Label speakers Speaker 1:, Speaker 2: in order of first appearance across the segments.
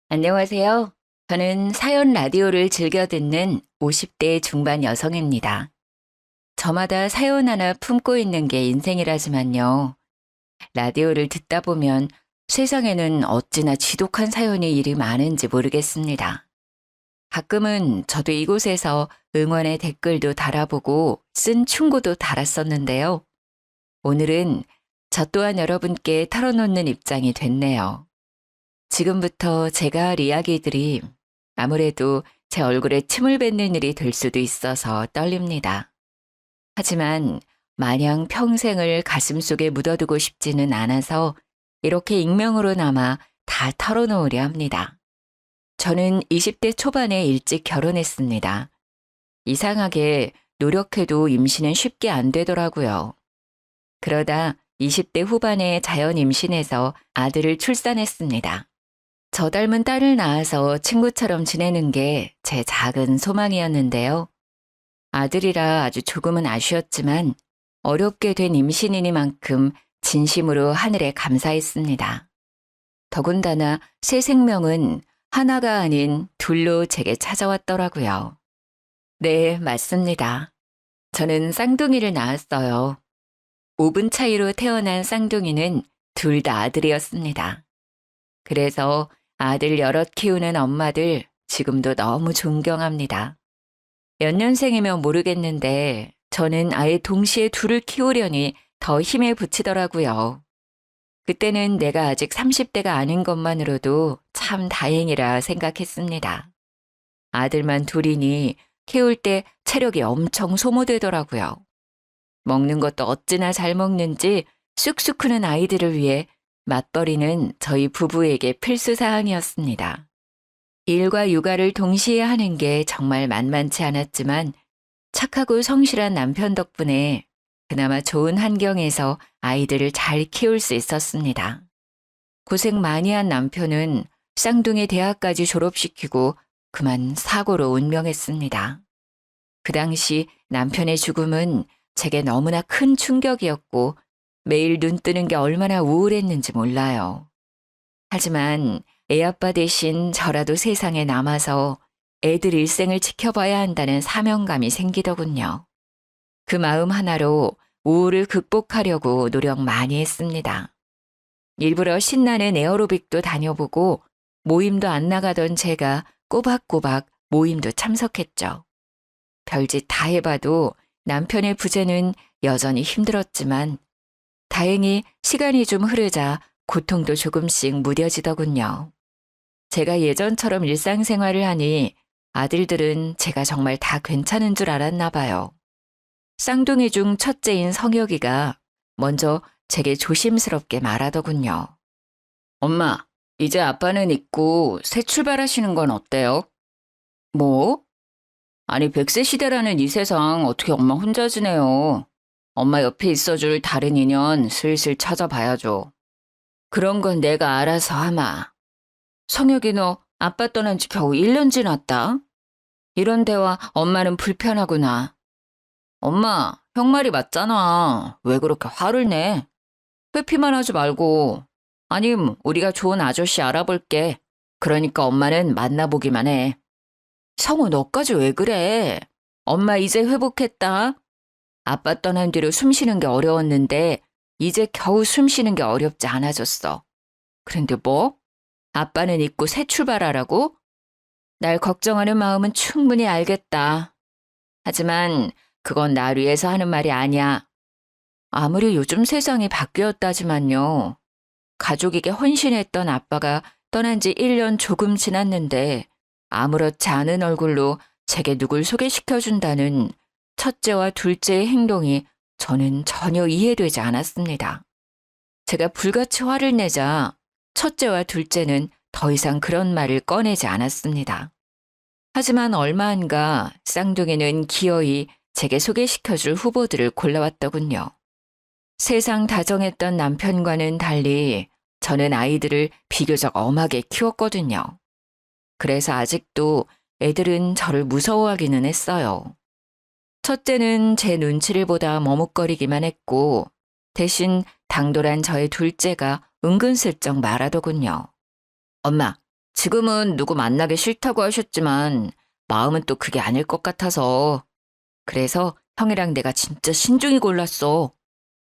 Speaker 1: 안녕하세요. 저는 사연 라디오를 즐겨 듣는 50대 중반 여성입니다. 저마다 사연 하나 품고 있는 게 인생이라지만요. 라디오를 듣다 보면 세상에는 어찌나 지독한 사연이 일이 많은지 모르겠습니다. 가끔은 저도 이곳에서 응원의 댓글도 달아보고 쓴 충고도 달았었는데요. 오늘은 저 또한 여러분께 털어놓는 입장이 됐네요. 지금부터 제가 할 이야기들이 아무래도 제 얼굴에 침을 뱉는 일이 될 수도 있어서 떨립니다. 하지만 마냥 평생을 가슴속에 묻어두고 싶지는 않아서 이렇게 익명으로나마 다 털어놓으려 합니다. 저는 20대 초반에 일찍 결혼했습니다. 이상하게 노력해도 임신은 쉽게 안 되더라고요. 그러다 20대 후반에 자연 임신해서 아들을 출산했습니다. 저 닮은 딸을 낳아서 친구처럼 지내는 게 제 작은 소망이었는데요. 아들이라 아주 조금은 아쉬웠지만 어렵게 된 임신이니만큼 진심으로 하늘에 감사했습니다. 더군다나 새 생명은 하나가 아닌 둘로 제게 찾아왔더라고요. 네, 맞습니다. 저는 쌍둥이를 낳았어요. 5분 차이로 태어난 쌍둥이는 둘 다 아들이었습니다. 그래서 아들 여럿 키우는 엄마들 지금도 너무 존경합니다. 몇 년생이면 모르겠는데 저는 아예 동시에 둘을 키우려니 더 힘에 부치더라고요. 그때는 내가 아직 30대가 아닌 것만으로도 참 다행이라 생각했습니다. 아들만 둘이니 키울 때 체력이 엄청 소모되더라고요. 먹는 것도 어찌나 잘 먹는지 쑥쑥 크는 아이들을 위해 맞벌이는 저희 부부에게 필수 사항이었습니다. 일과 육아를 동시에 하는 게 정말 만만치 않았지만 착하고 성실한 남편 덕분에 그나마 좋은 환경에서 아이들을 잘 키울 수 있었습니다. 고생 많이 한 남편은 쌍둥이 대학까지 졸업시키고 그만 사고로 운명했습니다. 그 당시 남편의 죽음은 제게 너무나 큰 충격이었고 매일 눈 뜨는 게 얼마나 우울했는지 몰라요. 하지만 애아빠 대신 저라도 세상에 남아서 애들 일생을 지켜봐야 한다는 사명감이 생기더군요. 그 마음 하나로 우울을 극복하려고 노력 많이 했습니다. 일부러 신나는 에어로빅도 다녀보고 모임도 안 나가던 제가 꼬박꼬박 모임도 참석했죠. 별짓 다 해봐도 남편의 부재는 여전히 힘들었지만 다행히 시간이 좀 흐르자 고통도 조금씩 무뎌지더군요. 제가 예전처럼 일상생활을 하니 아들들은 제가 정말 다 괜찮은 줄 알았나 봐요. 쌍둥이 중 첫째인 성혁이가 먼저 제게 조심스럽게 말하더군요. 엄마, 이제 아빠는 있고 새 출발하시는 건 어때요? 뭐? 아니 100세 시대라는 이 세상 어떻게 엄마 혼자 지내요? 엄마 옆에 있어줄 다른 인연 슬슬 찾아봐야죠. 그런 건 내가 알아서 하마. 성혁이 너 아빠 떠난 지 겨우 1년 지났다. 이런 대화 엄마는 불편하구나. 엄마, 형 말이 맞잖아. 왜 그렇게 화를 내? 회피만 하지 말고. 아님 우리가 좋은 아저씨 알아볼게. 그러니까 엄마는 만나보기만 해. 성우 너까지 왜 그래? 엄마 이제 회복했다. 아빠 떠난 뒤로 숨 쉬는 게 어려웠는데 이제 겨우 숨 쉬는 게 어렵지 않아졌어. 그런데 뭐? 아빠는 있고 새 출발하라고? 날 걱정하는 마음은 충분히 알겠다. 하지만 그건 날 위해서 하는 말이 아니야. 아무리 요즘 세상이 바뀌었다지만요. 가족에게 헌신했던 아빠가 떠난 지 1년 조금 지났는데 아무렇지 않은 얼굴로 제게 누굴 소개시켜준다는 첫째와 둘째의 행동이 저는 전혀 이해되지 않았습니다. 제가 불같이 화를 내자 첫째와 둘째는 더 이상 그런 말을 꺼내지 않았습니다. 하지만 얼마 안가 쌍둥이는 기어이 제게 소개시켜줄 후보들을 골라왔더군요. 세상 다정했던 남편과는 달리 저는 아이들을 비교적 엄하게 키웠거든요. 그래서 아직도 애들은 저를 무서워하기는 했어요. 첫째는 제 눈치를 보다 머뭇거리기만 했고 대신 당돌한 저의 둘째가 은근슬쩍 말하더군요. 엄마, 지금은 누구 만나기 싫다고 하셨지만 마음은 또 그게 아닐 것 같아서. 그래서 형이랑 내가 진짜 신중히 골랐어.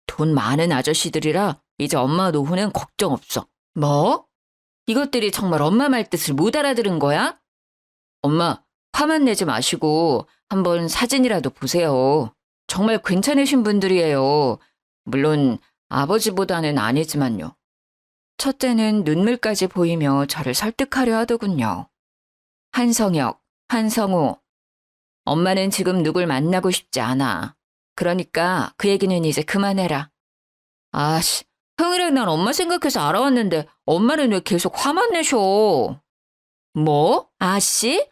Speaker 1: 돈 많은 아저씨들이라 이제 엄마 노후는 걱정 없어. 뭐? 이것들이 정말 엄마 말 뜻을 못 알아들은 거야? 엄마, 화만 내지 마시고 한번 사진이라도 보세요. 정말 괜찮으신 분들이에요. 물론 아버지보다는 아니지만요. 첫째는 눈물까지 보이며 저를 설득하려 하더군요. 한성혁, 한성우. 엄마는 지금 누굴 만나고 싶지 않아. 그러니까 그 얘기는 이제 그만해라. 아씨, 형이랑 난 엄마 생각해서 알아왔는데 엄마는 왜 계속 화만 내셔? 뭐? 아씨?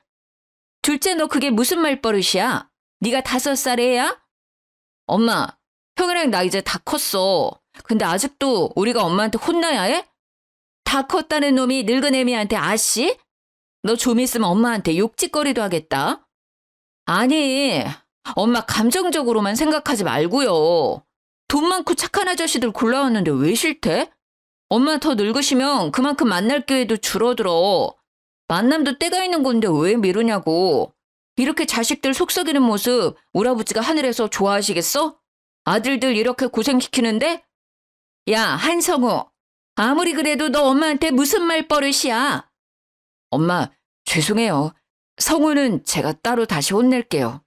Speaker 1: 둘째 너 그게 무슨 말버릇이야? 네가 5살 애야? 엄마, 형이랑 나 이제 다 컸어. 근데 아직도 우리가 엄마한테 혼나야 해? 다 컸다는 놈이 늙은 애미한테 아씨? 너 좀 있으면 엄마한테 욕짓거리도 하겠다. 아니, 엄마 감정적으로만 생각하지 말고요. 돈 많고 착한 아저씨들 골라왔는데 왜 싫대? 엄마 더 늙으시면 그만큼 만날 기회도 줄어들어. 만남도 때가 있는 건데 왜 미루냐고. 이렇게 자식들 속썩이는 모습 우리 아버지가 하늘에서 좋아하시겠어? 아들들 이렇게 고생시키는데? 야, 한성우. 아무리 그래도 너 엄마한테 무슨 말버릇이야? 엄마, 죄송해요. 성우는 제가 따로 다시 혼낼게요.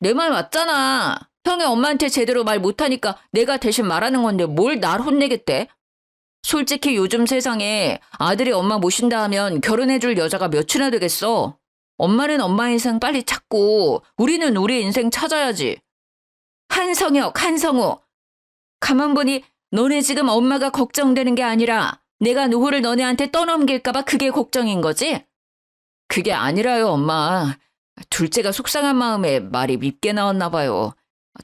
Speaker 1: 내 말 맞잖아. 형이 엄마한테 제대로 말 못하니까 내가 대신 말하는 건데 뭘 날 혼내겠대? 솔직히 요즘 세상에 아들이 엄마 모신다 하면 결혼해줄 여자가 몇이나 되겠어. 엄마는 엄마 인생 빨리 찾고 우리는 우리 인생 찾아야지. 한성혁, 한성우. 가만 보니 너네 지금 엄마가 걱정되는 게 아니라 내가 노후를 너네한테 떠넘길까 봐 그게 걱정인 거지? 그게 아니라요, 엄마. 둘째가 속상한 마음에 말이 밉게 나왔나 봐요.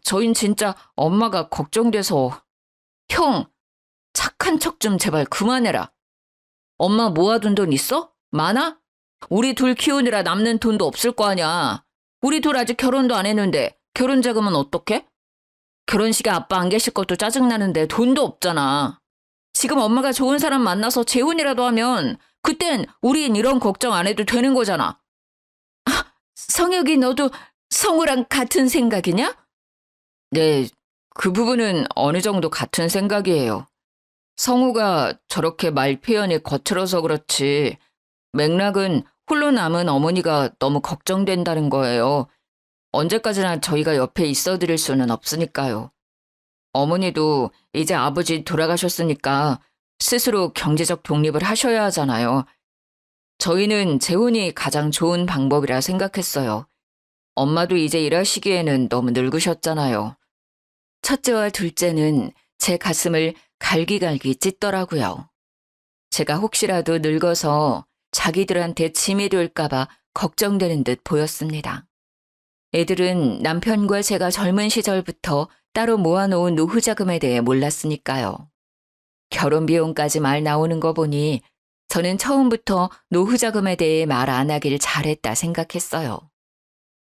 Speaker 1: 저흰 진짜 엄마가 걱정돼서. 형, 착한 척 좀 제발 그만해라. 엄마 모아둔 돈 있어? 많아? 우리 둘 키우느라 남는 돈도 없을 거 아니야. 우리 둘 아직 결혼도 안 했는데 결혼 자금은 어떡해? 결혼식에 아빠 안 계실 것도 짜증나는데 돈도 없잖아. 지금 엄마가 좋은 사람 만나서 재혼이라도 하면 그땐 우린 이런 걱정 안 해도 되는 거잖아. 아, 성혁이 너도 성우랑 같은 생각이냐? 네, 그 부분은 어느 정도 같은 생각이에요. 성우가 저렇게 말 표현이 거칠어서 그렇지 맥락은 홀로 남은 어머니가 너무 걱정된다는 거예요. 언제까지나 저희가 옆에 있어드릴 수는 없으니까요. 어머니도 이제 아버지 돌아가셨으니까 스스로 경제적 독립을 하셔야 하잖아요. 저희는 재혼이 가장 좋은 방법이라 생각했어요. 엄마도 이제 일하시기에는 너무 늙으셨잖아요. 첫째와 둘째는 제 가슴을 갈기갈기 찢더라고요. 제가 혹시라도 늙어서 자기들한테 짐이 될까봐 걱정되는 듯 보였습니다. 애들은 남편과 제가 젊은 시절부터 따로 모아놓은 노후 자금에 대해 몰랐으니까요. 결혼 비용까지 말 나오는 거 보니 저는 처음부터 노후 자금에 대해 말 안 하길 잘했다 생각했어요.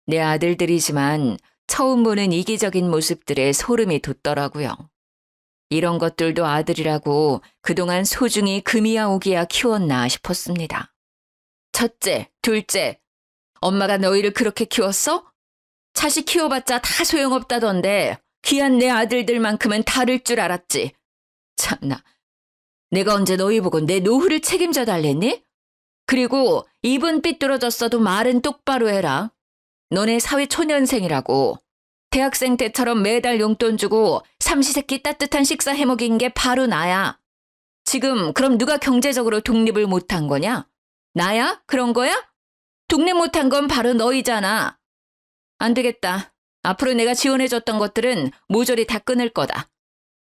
Speaker 1: 내 아들들이지만 처음 보는 이기적인 모습들에 소름이 돋더라고요. 이런 것들도 아들이라고 그동안 소중히 금이야 오기야 키웠나 싶었습니다. 첫째, 둘째, 엄마가 너희를 그렇게 키웠어? 자식 키워봤자 다 소용없다던데 귀한 내 아들들만큼은 다를 줄 알았지. 참나, 내가 언제 너희 보고 내 노후를 책임져 달랬니? 그리고 입은 삐뚤어졌어도 말은 똑바로 해라. 너네 사회 초년생이라고. 대학생 때처럼 매달 용돈 주고 삼시세끼 따뜻한 식사 해먹인 게 바로 나야. 지금 그럼 누가 경제적으로 독립을 못한 거냐? 나야? 그런 거야? 독립 못한 건 바로 너희잖아. 안 되겠다. 앞으로 내가 지원해줬던 것들은 모조리 다 끊을 거다.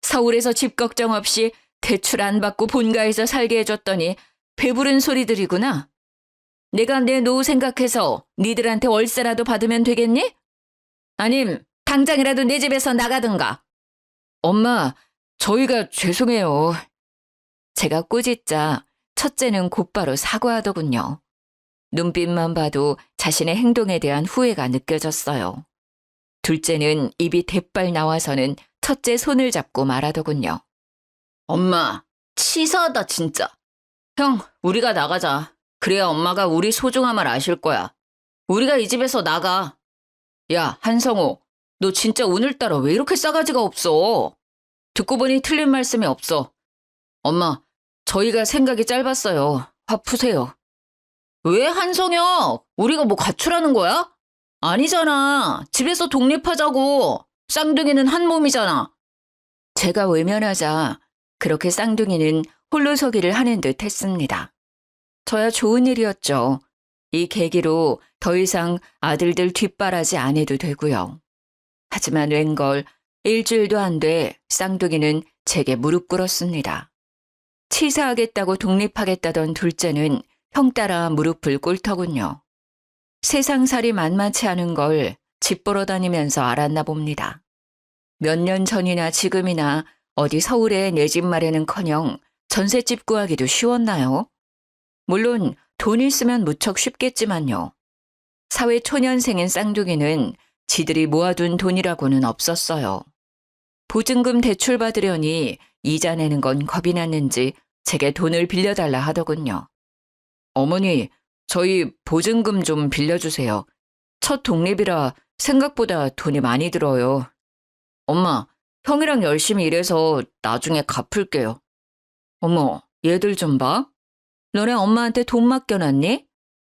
Speaker 1: 서울에서 집 걱정 없이 대출 안 받고 본가에서 살게 해줬더니 배부른 소리들이구나. 내가 내 노후 생각해서 니들한테 월세라도 받으면 되겠니? 아님 당장이라도 내 집에서 나가든가. 엄마, 저희가 죄송해요. 제가 꾸짖자 첫째는 곧바로 사과하더군요. 눈빛만 봐도 자신의 행동에 대한 후회가 느껴졌어요. 둘째는 입이 대빨 나와서는 첫째 손을 잡고 말하더군요. 엄마, 치사하다 진짜. 형, 우리가 나가자. 그래야 엄마가 우리 소중함을 아실 거야. 우리가 이 집에서 나가. 야, 한성호, 너 진짜 오늘따라 왜 이렇게 싸가지가 없어? 듣고 보니 틀린 말씀이 없어. 엄마, 저희가 생각이 짧았어요. 화 푸세요. 왜 한성혁? 우리가 뭐 가출하는 거야? 아니잖아. 집에서 독립하자고. 쌍둥이는 한 몸이잖아. 제가 외면하자 그렇게 쌍둥이는 홀로 서기를 하는 듯 했습니다. 저야 좋은 일이었죠. 이 계기로 더 이상 아들들 뒷바라지 안 해도 되고요. 하지만 웬걸 일주일도 안 돼 쌍둥이는 제게 무릎 꿇었습니다. 치사하겠다고 독립하겠다던 둘째는 형 따라 무릎을 꿇더군요. 세상살이 만만치 않은 걸 집 보러 다니면서 알았나 봅니다. 몇 년 전이나 지금이나 어디 서울에 내 집 마련은커녕 전셋집 구하기도 쉬웠나요? 물론 돈 있으면 무척 쉽겠지만요. 사회 초년생인 쌍둥이는 지들이 모아둔 돈이라고는 없었어요. 보증금 대출 받으려니 이자 내는 건 겁이 났는지 제게 돈을 빌려달라 하더군요. 어머니, 저희 보증금 좀 빌려주세요. 첫 독립이라 생각보다 돈이 많이 들어요. 엄마, 형이랑 열심히 일해서 나중에 갚을게요. 어머, 얘들 좀 봐. 너네 엄마한테 돈 맡겨놨니?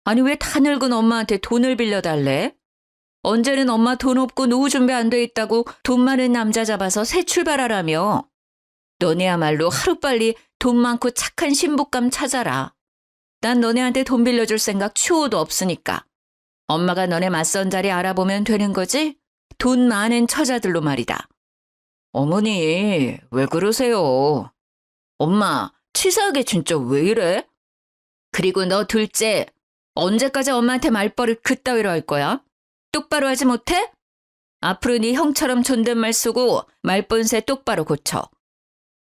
Speaker 1: 아니 왜 다 늙은 엄마한테 돈을 빌려달래? 언제는 엄마 돈 없고 노후 준비 안 돼 있다고 돈 많은 남자 잡아서 새 출발하라며. 너네야말로 하루빨리 돈 많고 착한 신부감 찾아라. 난 너네한테 돈 빌려줄 생각 추호도 없으니까. 엄마가 너네 맞선 자리 알아보면 되는 거지? 돈 많은 처자들로 말이다. 어머니, 왜 그러세요? 엄마, 치사하게 진짜 왜 이래? 그리고 너 둘째, 언제까지 엄마한테 말버릇 그따위로 할 거야? 똑바로 하지 못해? 앞으로 네 형처럼 존댓말 쓰고 말본새 똑바로 고쳐.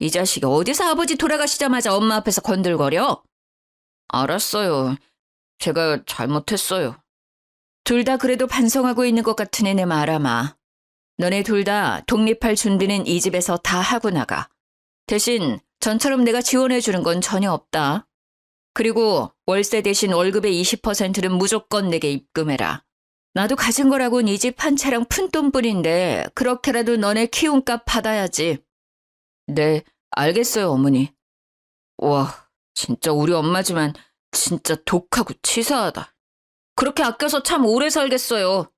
Speaker 1: 이 자식이 어디서 아버지 돌아가시자마자 엄마 앞에서 건들거려? 알았어요. 제가 잘못했어요. 둘 다 그래도 반성하고 있는 것 같은 애네 말아마. 너네 둘 다 독립할 준비는 이 집에서 다 하고 나가. 대신 전처럼 내가 지원해주는 건 전혀 없다. 그리고 월세 대신 월급의 20%는 무조건 내게 입금해라. 나도 가진 거라곤 이 집 한 채랑 푼돈뿐인데 그렇게라도 너네 키움값 받아야지. 네, 알겠어요, 어머니. 와, 진짜 우리 엄마지만 진짜 독하고 치사하다. 그렇게 아껴서 참 오래 살겠어요.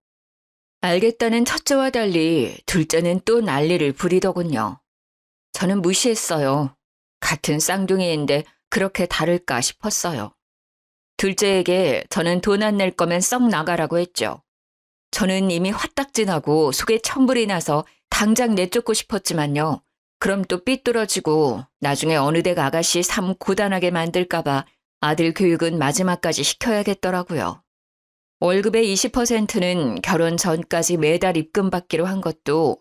Speaker 1: 알겠다는 첫째와 달리 둘째는 또 난리를 부리더군요. 저는 무시했어요. 같은 쌍둥이인데 그렇게 다를까 싶었어요. 둘째에게 저는 돈 안 낼 거면 썩 나가라고 했죠. 저는 이미 화딱지나고 속에 천불이 나서 당장 내쫓고 싶었지만요. 그럼 또 삐뚤어지고 나중에 어느 댁 아가씨 삶 고단하게 만들까 봐 아들 교육은 마지막까지 시켜야겠더라고요. 월급의 20%는 결혼 전까지 매달 입금받기로 한 것도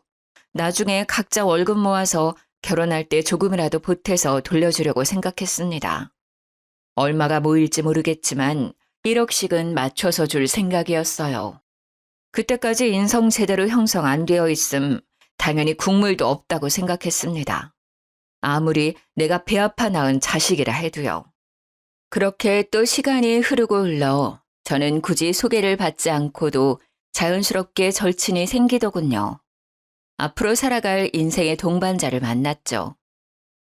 Speaker 1: 나중에 각자 월급 모아서 결혼할 때 조금이라도 보태서 돌려주려고 생각했습니다. 얼마가 모일지 모르겠지만 1억씩은 맞춰서 줄 생각이었어요. 그때까지 인성 제대로 형성 안 되어 있음 당연히 국물도 없다고 생각했습니다. 아무리 내가 배 아파 낳은 자식이라 해도요. 그렇게 또 시간이 흐르고 흘러 저는 굳이 소개를 받지 않고도 자연스럽게 절친이 생기더군요. 앞으로 살아갈 인생의 동반자를 만났죠.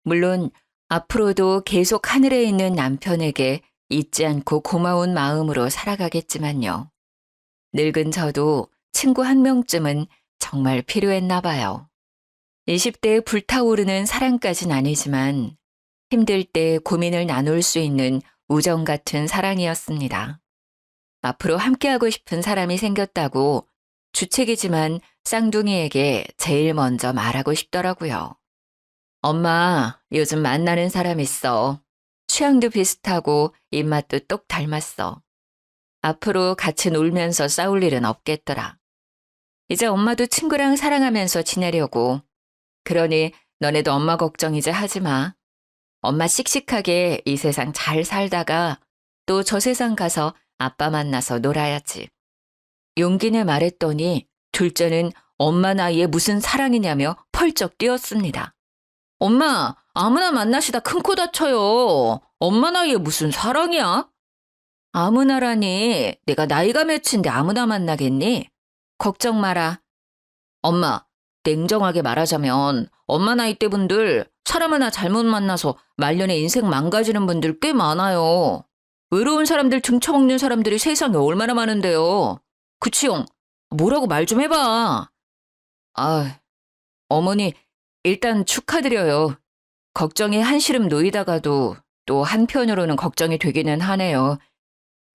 Speaker 1: 물론 앞으로도 계속 하늘에 있는 남편에게 잊지 않고 고마운 마음으로 살아가겠지만요. 늙은 저도 친구 한 명쯤은 정말 필요했나 봐요. 20대에 불타오르는 사랑까진 아니지만 힘들 때 고민을 나눌 수 있는 우정 같은 사랑이었습니다. 앞으로 함께하고 싶은 사람이 생겼다고 주책이지만 쌍둥이에게 제일 먼저 말하고 싶더라고요. 엄마, 요즘 만나는 사람 있어. 취향도 비슷하고 입맛도 똑 닮았어. 앞으로 같이 놀면서 싸울 일은 없겠더라. 이제 엄마도 친구랑 사랑하면서 지내려고. 그러니 너네도 엄마 걱정 이제 하지 마. 엄마 씩씩하게 이 세상 잘 살다가 또 저 세상 가서 아빠 만나서 놀아야지. 용기 내 말했더니 둘째는 엄마 나이에 무슨 사랑이냐며 펄쩍 뛰었습니다. 엄마, 아무나 만나시다 큰 코 다쳐요. 엄마 나이에 무슨 사랑이야? 아무나라니 내가 나이가 몇인데 아무나 만나겠니? 걱정 마라. 엄마, 냉정하게 말하자면 엄마 나이대 분들 사람 하나 잘못 만나서 말년에 인생 망가지는 분들 꽤 많아요. 외로운 사람들 등쳐먹는 사람들이 세상에 얼마나 많은데요. 그치 형? 뭐라고 말 좀 해봐. 아, 어머니 일단 축하드려요. 걱정이 한시름 놓이다가도 또 한편으로는 걱정이 되기는 하네요.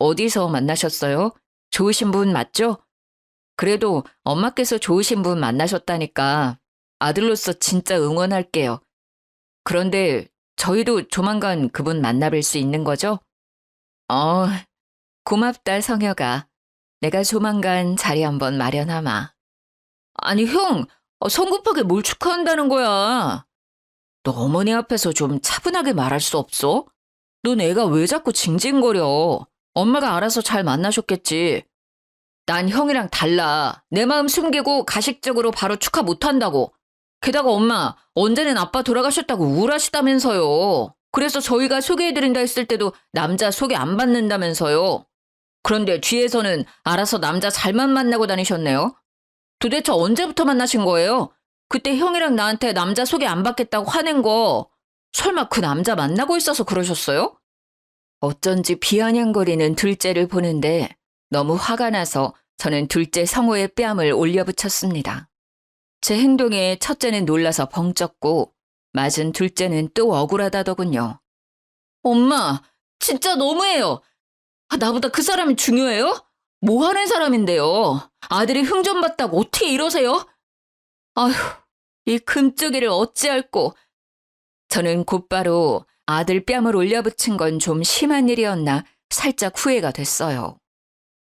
Speaker 1: 어디서 만나셨어요? 좋으신 분 맞죠? 그래도 엄마께서 좋으신 분 만나셨다니까 아들로서 진짜 응원할게요. 그런데 저희도 조만간 그분 만나뵐 수 있는 거죠? 어, 고맙다 성혁아. 내가 조만간 자리 한번 마련하마. 아니 형, 성급하게 뭘 축하한다는 거야. 너 어머니 앞에서 좀 차분하게 말할 수 없어? 넌 애가 왜 자꾸 징징거려? 엄마가 알아서 잘 만나셨겠지. 난 형이랑 달라. 내 마음 숨기고 가식적으로 바로 축하 못한다고. 게다가 엄마, 언제는 아빠 돌아가셨다고 우울하시다면서요. 그래서 저희가 소개해드린다 했을 때도 남자 소개 안 받는다면서요. 그런데 뒤에서는 알아서 남자 잘만 만나고 다니셨네요. 도대체 언제부터 만나신 거예요? 그때 형이랑 나한테 남자 소개 안 받겠다고 화낸 거 설마 그 남자 만나고 있어서 그러셨어요? 어쩐지 비아냥거리는 둘째를 보는데 너무 화가 나서 저는 둘째 성호의 뺨을 올려붙였습니다. 제 행동에 첫째는 놀라서 벙쪘고 맞은 둘째는 또 억울하다더군요. 엄마, 진짜 너무해요. 나보다 그 사람이 중요해요? 뭐 하는 사람인데요? 아들이 흥 좀 봤다고 어떻게 이러세요? 아휴, 이 금쪽이를 어찌할꼬. 저는 곧바로 아들 뺨을 올려붙인 건 좀 심한 일이었나 살짝 후회가 됐어요.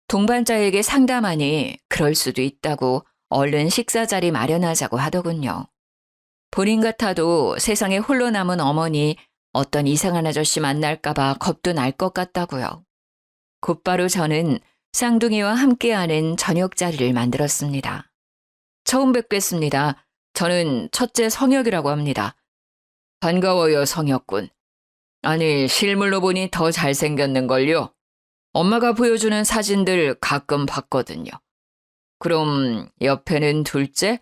Speaker 1: 동반자에게 상담하니 그럴 수도 있다고 얼른 식사 자리 마련하자고 하더군요. 본인 같아도 세상에 홀로 남은 어머니 어떤 이상한 아저씨 만날까봐 겁도 날 것 같다고요. 곧바로 저는 쌍둥이와 함께하는 저녁 자리를 만들었습니다. 처음 뵙겠습니다. 저는 첫째 성혁이라고 합니다. 반가워요, 성혁군. 아니, 실물로 보니 더 잘생겼는걸요. 엄마가 보여주는 사진들 가끔 봤거든요. 그럼 옆에는 둘째?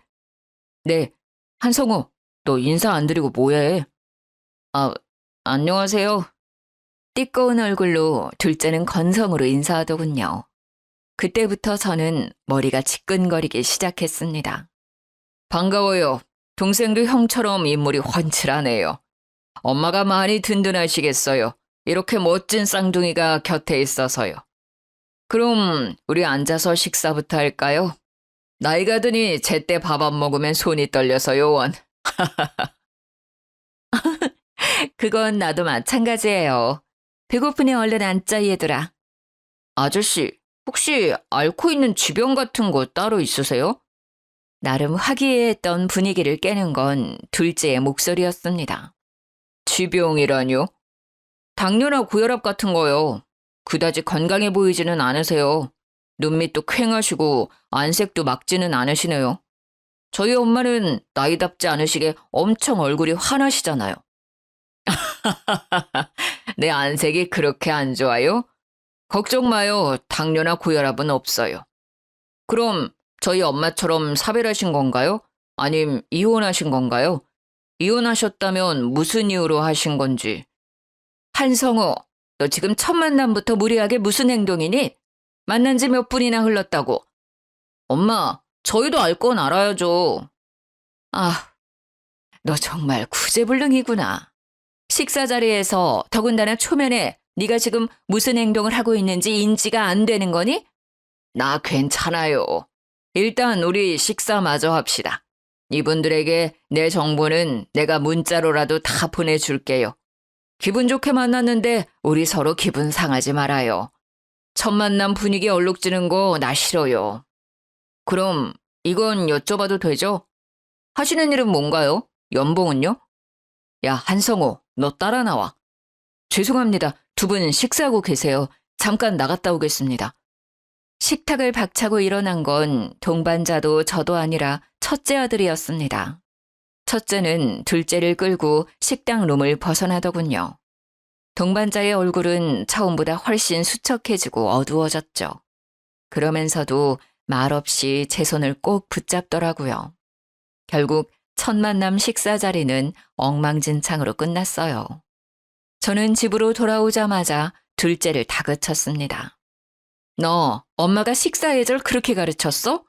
Speaker 1: 네, 한성우, 너 인사 안 드리고 뭐해? 아, 안녕하세요. 띠꺼운 얼굴로 둘째는 건성으로 인사하더군요. 그때부터 저는 머리가 지끈거리기 시작했습니다. 반가워요. 동생도 형처럼 인물이 훤칠하네요. 엄마가 많이 든든하시겠어요. 이렇게 멋진 쌍둥이가 곁에 있어서요. 그럼 우리 앉아서 식사부터 할까요? 나이가 드니 제때 밥 안 먹으면 손이 떨려서 요원. 그건 나도 마찬가지예요. 배고프니 얼른 앉자 얘들아. 아저씨, 혹시 앓고 있는 쥐병 같은 거 따로 있으세요? 나름 화기애애했던 분위기를 깨는 건 둘째의 목소리였습니다. 쥐병이라뇨? 당뇨나 고혈압 같은 거요. 그다지 건강해 보이지는 않으세요. 눈밑도 퀭하시고 안색도 맑지는 않으시네요. 저희 엄마는 나이답지 않으시게 엄청 얼굴이 환하시잖아요. 내 안색이 그렇게 안 좋아요? 걱정 마요. 당뇨나 고혈압은 없어요. 그럼 저희 엄마처럼 사별하신 건가요? 아님 이혼하신 건가요? 이혼하셨다면 무슨 이유로 하신 건지. 한성우, 너 지금 첫 만남부터 무리하게 무슨 행동이니? 만난 지 몇 분이나 흘렀다고. 엄마, 저희도 알 건 알아야죠. 아, 너 정말 구제불능이구나. 식사 자리에서 더군다나 초면에 네가 지금 무슨 행동을 하고 있는지 인지가 안 되는 거니? 나 괜찮아요. 일단 우리 식사 마저 합시다. 이분들에게 내 정보는 내가 문자로라도 다 보내줄게요. 기분 좋게 만났는데 우리 서로 기분 상하지 말아요. 첫 만남 분위기 얼룩지는 거 나 싫어요. 그럼 이건 여쭤봐도 되죠? 하시는 일은 뭔가요? 연봉은요? 야, 한성호, 너 따라 나와. 죄송합니다. 두 분 식사하고 계세요. 잠깐 나갔다 오겠습니다. 식탁을 박차고 일어난 건 동반자도 저도 아니라 첫째 아들이었습니다. 첫째는 둘째를 끌고 식당 룸을 벗어나더군요. 동반자의 얼굴은 처음보다 훨씬 수척해지고 어두워졌죠. 그러면서도 말없이 제 손을 꼭 붙잡더라고요. 결국 첫 만남 식사 자리는 엉망진창으로 끝났어요. 저는 집으로 돌아오자마자 둘째를 다그쳤습니다. 너 엄마가 식사 예절 그렇게 가르쳤어?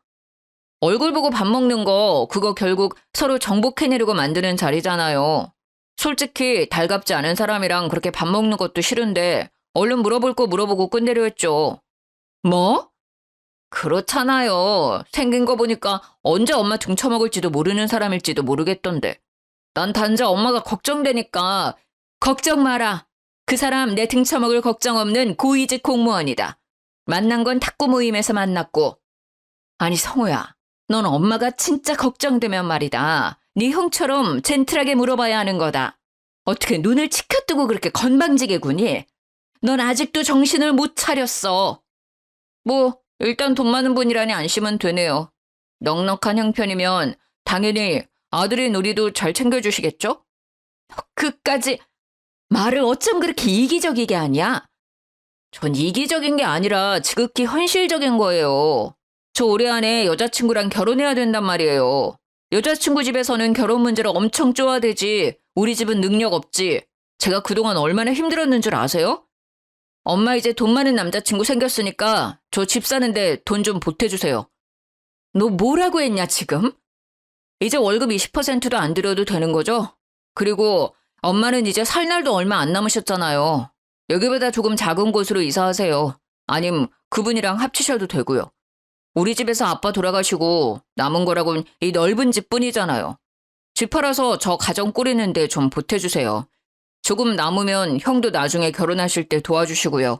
Speaker 1: 얼굴 보고 밥 먹는 거 그거 결국 서로 정복해내려고 만드는 자리잖아요. 솔직히 달갑지 않은 사람이랑 그렇게 밥 먹는 것도 싫은데 얼른 물어볼 거 물어보고 끝내려 했죠. 뭐? 그렇잖아요. 생긴 거 보니까 언제 엄마 등쳐먹을지도 모르는 사람일지도 모르겠던데. 난 단자 엄마가 걱정되니까 걱정 마라. 그 사람 내 등쳐먹을 걱정 없는 고위직 공무원이다. 만난 건 탁구 모임에서 만났고. 아니 성호야, 넌 엄마가 진짜 걱정되면 말이다. 네 형처럼 젠틀하게 물어봐야 하는 거다. 어떻게 눈을 치켜뜨고 그렇게 건방지게 구니? 넌 아직도 정신을 못 차렸어. 뭐 일단 돈 많은 분이라니 안심은 되네요. 넉넉한 형편이면 당연히 아들의 놀이도 잘 챙겨주시겠죠? 그까지 말을 어쩜 그렇게 이기적이게 하냐? 전 이기적인 게 아니라 지극히 현실적인 거예요. 저 올해 안에 여자친구랑 결혼해야 된단 말이에요. 여자친구 집에서는 결혼 문제를 엄청 쪼아대지 우리 집은 능력 없지. 제가 그동안 얼마나 힘들었는 줄 아세요? 엄마 이제 돈 많은 남자친구 생겼으니까 저 집 사는데 돈 좀 보태주세요. 너 뭐라고 했냐 지금? 이제 월급 20%도 안 들여도 되는 거죠? 그리고 엄마는 이제 살 날도 얼마 안 남으셨잖아요. 여기보다 조금 작은 곳으로 이사하세요. 아님 그분이랑 합치셔도 되고요. 우리 집에서 아빠 돌아가시고 남은 거라곤 이 넓은 집뿐이잖아요. 집 팔아서 저 가정 꾸리는데 좀 보태주세요. 조금 남으면 형도 나중에 결혼하실 때 도와주시고요.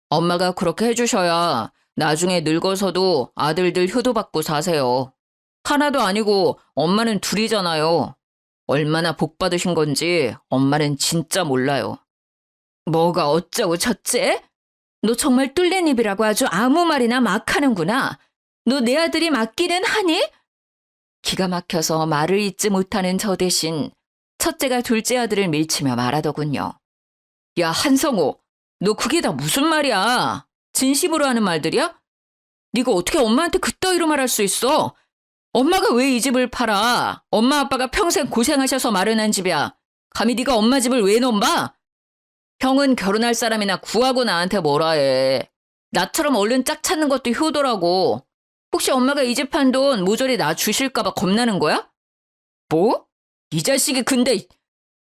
Speaker 1: 엄마가 그렇게 해주셔야 나중에 늙어서도 아들들 효도받고 사세요. 하나도 아니고 엄마는 둘이잖아요. 얼마나 복 받으신 건지 엄마는 진짜 몰라요. 뭐가 어쩌고 저째? 너 정말 뚫린 입이라고 아주 아무 말이나 막 하는구나. 너 내 아들이 맞기는 하니? 기가 막혀서 말을 잇지 못하는 저 대신 첫째가 둘째 아들을 밀치며 말하더군요. 야, 한성호, 너 그게 다 무슨 말이야? 진심으로 하는 말들이야? 네가 어떻게 엄마한테 그따위로 말할 수 있어? 엄마가 왜 이 집을 팔아? 엄마 아빠가 평생 고생하셔서 마련한 집이야. 감히 네가 엄마 집을 왜 넘봐? 형은 결혼할 사람이나 구하고 나한테 뭐라 해. 나처럼 얼른 짝 찾는 것도 효도라고. 혹시 엄마가 이 집 판 돈 모조리 나 주실까 봐 겁나는 거야? 뭐? 이 자식이 근데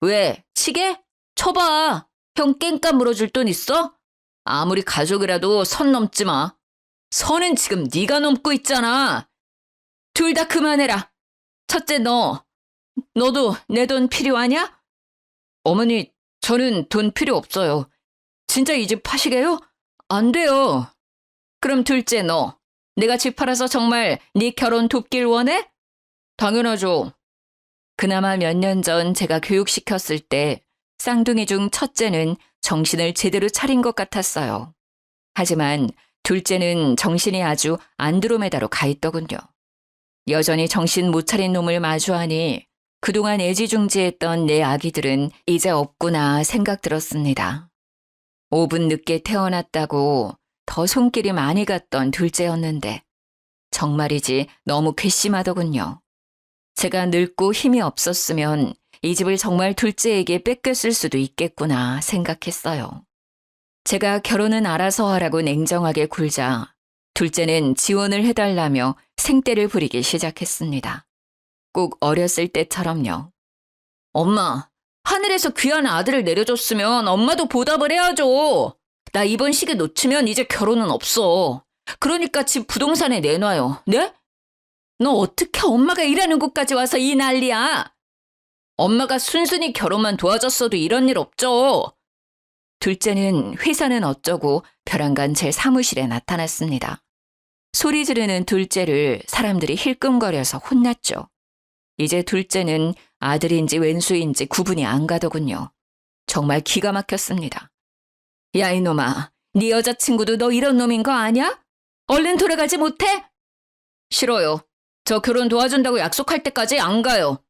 Speaker 1: 왜? 치게? 쳐봐. 형 깽값 물어줄 돈 있어? 아무리 가족이라도 선 넘지 마. 선은 지금 네가 넘고 있잖아. 둘 다 그만해라. 첫째 너도 내 돈 필요하냐? 어머니, 저는 돈 필요 없어요. 진짜 이 집 파시게요? 안 돼요. 그럼 둘째 너, 내가 집 팔아서 정말 네 결혼 돕길 원해? 당연하죠. 그나마 몇 년 전 제가 교육시켰을 때 쌍둥이 중 첫째는 정신을 제대로 차린 것 같았어요. 하지만 둘째는 정신이 아주 안드로메다로 가 있더군요. 여전히 정신 못 차린 놈을 마주하니 그동안 애지중지했던 내 아기들은 이제 없구나 생각 들었습니다. 5분 늦게 태어났다고 더 손길이 많이 갔던 둘째였는데 정말이지 너무 괘씸하더군요. 제가 늙고 힘이 없었으면 이 집을 정말 둘째에게 뺏겼을 수도 있겠구나 생각했어요. 제가 결혼은 알아서 하라고 냉정하게 굴자 둘째는 지원을 해달라며 생떼를 부리기 시작했습니다. 꼭 어렸을 때처럼요. 엄마, 하늘에서 귀한 아들을 내려줬으면 엄마도 보답을 해야죠. 나 이번 시기 놓치면 이제 결혼은 없어. 그러니까 집 부동산에 내놔요. 네? 너 어떻게 엄마가 일하는 곳까지 와서 이 난리야? 엄마가 순순히 결혼만 도와줬어도 이런 일 없죠. 둘째는 회사는 어쩌고 벼랑간 제 사무실에 나타났습니다. 소리 지르는 둘째를 사람들이 힐끔거려서 혼났죠. 이제 둘째는 아들인지 왼수인지 구분이 안 가더군요. 정말 기가 막혔습니다. 야 이놈아, 네 여자친구도 너 이런 놈인 거 아냐? 얼른 돌아가지 못해? 싫어요. 저 결혼 도와준다고 약속할 때까지 안 가요.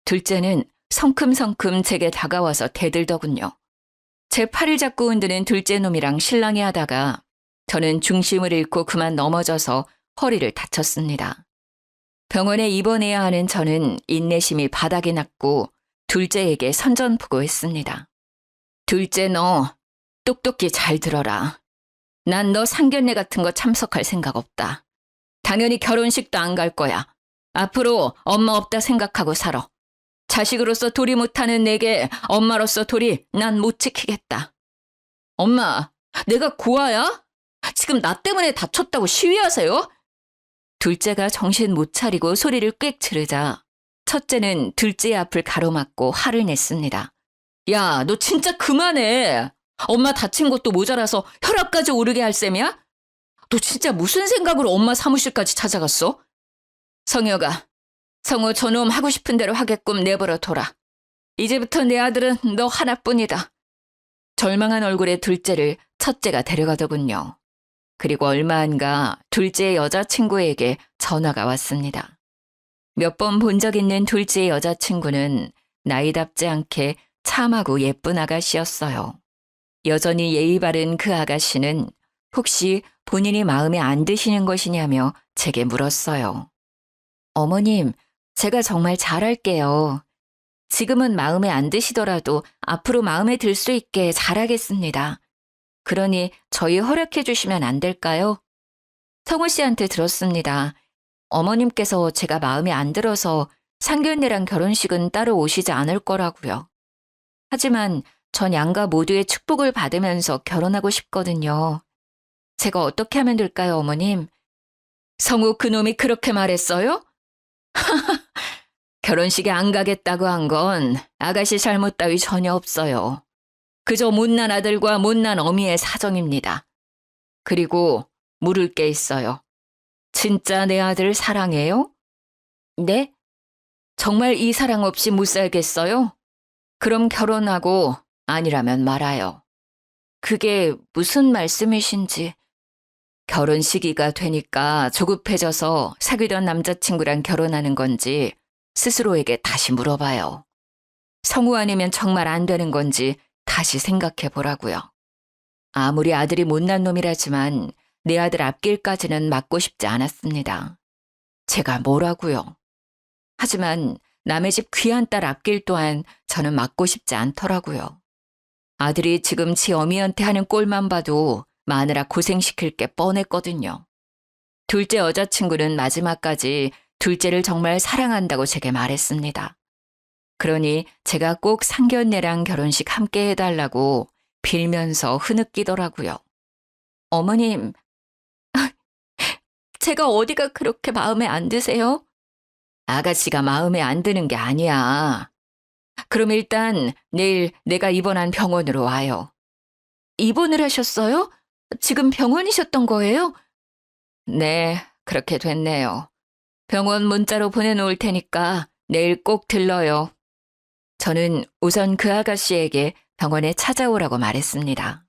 Speaker 1: 둘째는 성큼성큼 제게 다가와서 대들더군요. 제 팔을 잡고 흔드는 둘째 놈이랑 실랑이 하다가 저는 중심을 잃고 그만 넘어져서 허리를 다쳤습니다. 병원에 입원해야 하는 저는 인내심이 바닥이 났고 둘째에게 선전포고했습니다. 둘째 너 똑똑히 잘 들어라. 난 너 상견례 같은 거 참석할 생각 없다. 당연히 결혼식도 안 갈 거야. 앞으로 엄마 없다 생각하고 살아. 자식으로서 도리 못하는 내게 엄마로서 도리 난 못 지키겠다. 엄마, 내가 고아야? 지금 나 때문에 다쳤다고 시위하세요? 둘째가 정신 못 차리고 소리를 꽥 지르자 첫째는 둘째의 앞을 가로막고 화를 냈습니다. 야, 너 진짜 그만해. 엄마 다친 것도 모자라서 혈압까지 오르게 할 셈이야? 너 진짜 무슨 생각으로 엄마 사무실까지 찾아갔어? 성혁아, 성우 저놈 하고 싶은 대로 하게끔 내버려 둬라. 이제부터 내 아들은 너 하나뿐이다. 절망한 얼굴의 둘째를 첫째가 데려가더군요. 그리고 얼마 안가 둘째의 여자친구에게 전화가 왔습니다. 몇 번 본 적 있는 둘째의 여자친구는 나이답지 않게 참하고 예쁜 아가씨였어요. 여전히 예의 바른 그 아가씨는 혹시 본인이 마음에 안 드시는 것이냐며 제게 물었어요. 어머님, 제가 정말 잘할게요. 지금은 마음에 안 드시더라도 앞으로 마음에 들 수 있게 잘하겠습니다. 그러니 저희 허락해 주시면 안 될까요? 성우 씨한테 들었습니다. 어머님께서 제가 마음에 안 들어서 상견례랑 결혼식은 따로 오시지 않을 거라고요. 하지만 전 양가 모두의 축복을 받으면서 결혼하고 싶거든요. 제가 어떻게 하면 될까요, 어머님? 성우 그놈이 그렇게 말했어요? 결혼식에 안 가겠다고 한 건 아가씨 잘못 따위 전혀 없어요. 그저 못난 아들과 못난 어미의 사정입니다. 그리고 물을 게 있어요. 진짜 내 아들 사랑해요? 네? 정말 이 사랑 없이 못 살겠어요? 그럼 결혼하고 아니라면 말아요. 그게 무슨 말씀이신지. 결혼 시기가 되니까 조급해져서 사귀던 남자친구랑 결혼하는 건지 스스로에게 다시 물어봐요. 성우 아니면 정말 안 되는 건지 다시 생각해 보라고요. 아무리 아들이 못난 놈이라지만 내 아들 앞길까지는 맞고 싶지 않았습니다. 제가 뭐라고요. 하지만 남의 집 귀한 딸 앞길 또한 저는 맞고 싶지 않더라고요. 아들이 지금 지 어미한테 하는 꼴만 봐도 마누라 고생시킬 게 뻔했거든요. 둘째 여자친구는 마지막까지 둘째를 정말 사랑한다고 제게 말했습니다. 그러니 제가 꼭 상견례랑 결혼식 함께 해달라고 빌면서 흐느끼더라고요. 어머님, 제가 어디가 그렇게 마음에 안 드세요? 아가씨가 마음에 안 드는 게 아니야. 그럼 일단 내일 내가 입원한 병원으로 와요. 입원을 하셨어요? 지금 병원이셨던 거예요? 네, 그렇게 됐네요. 병원 문자로 보내놓을 테니까 내일 꼭 들러요. 저는 우선 그 아가씨에게 병원에 찾아오라고 말했습니다.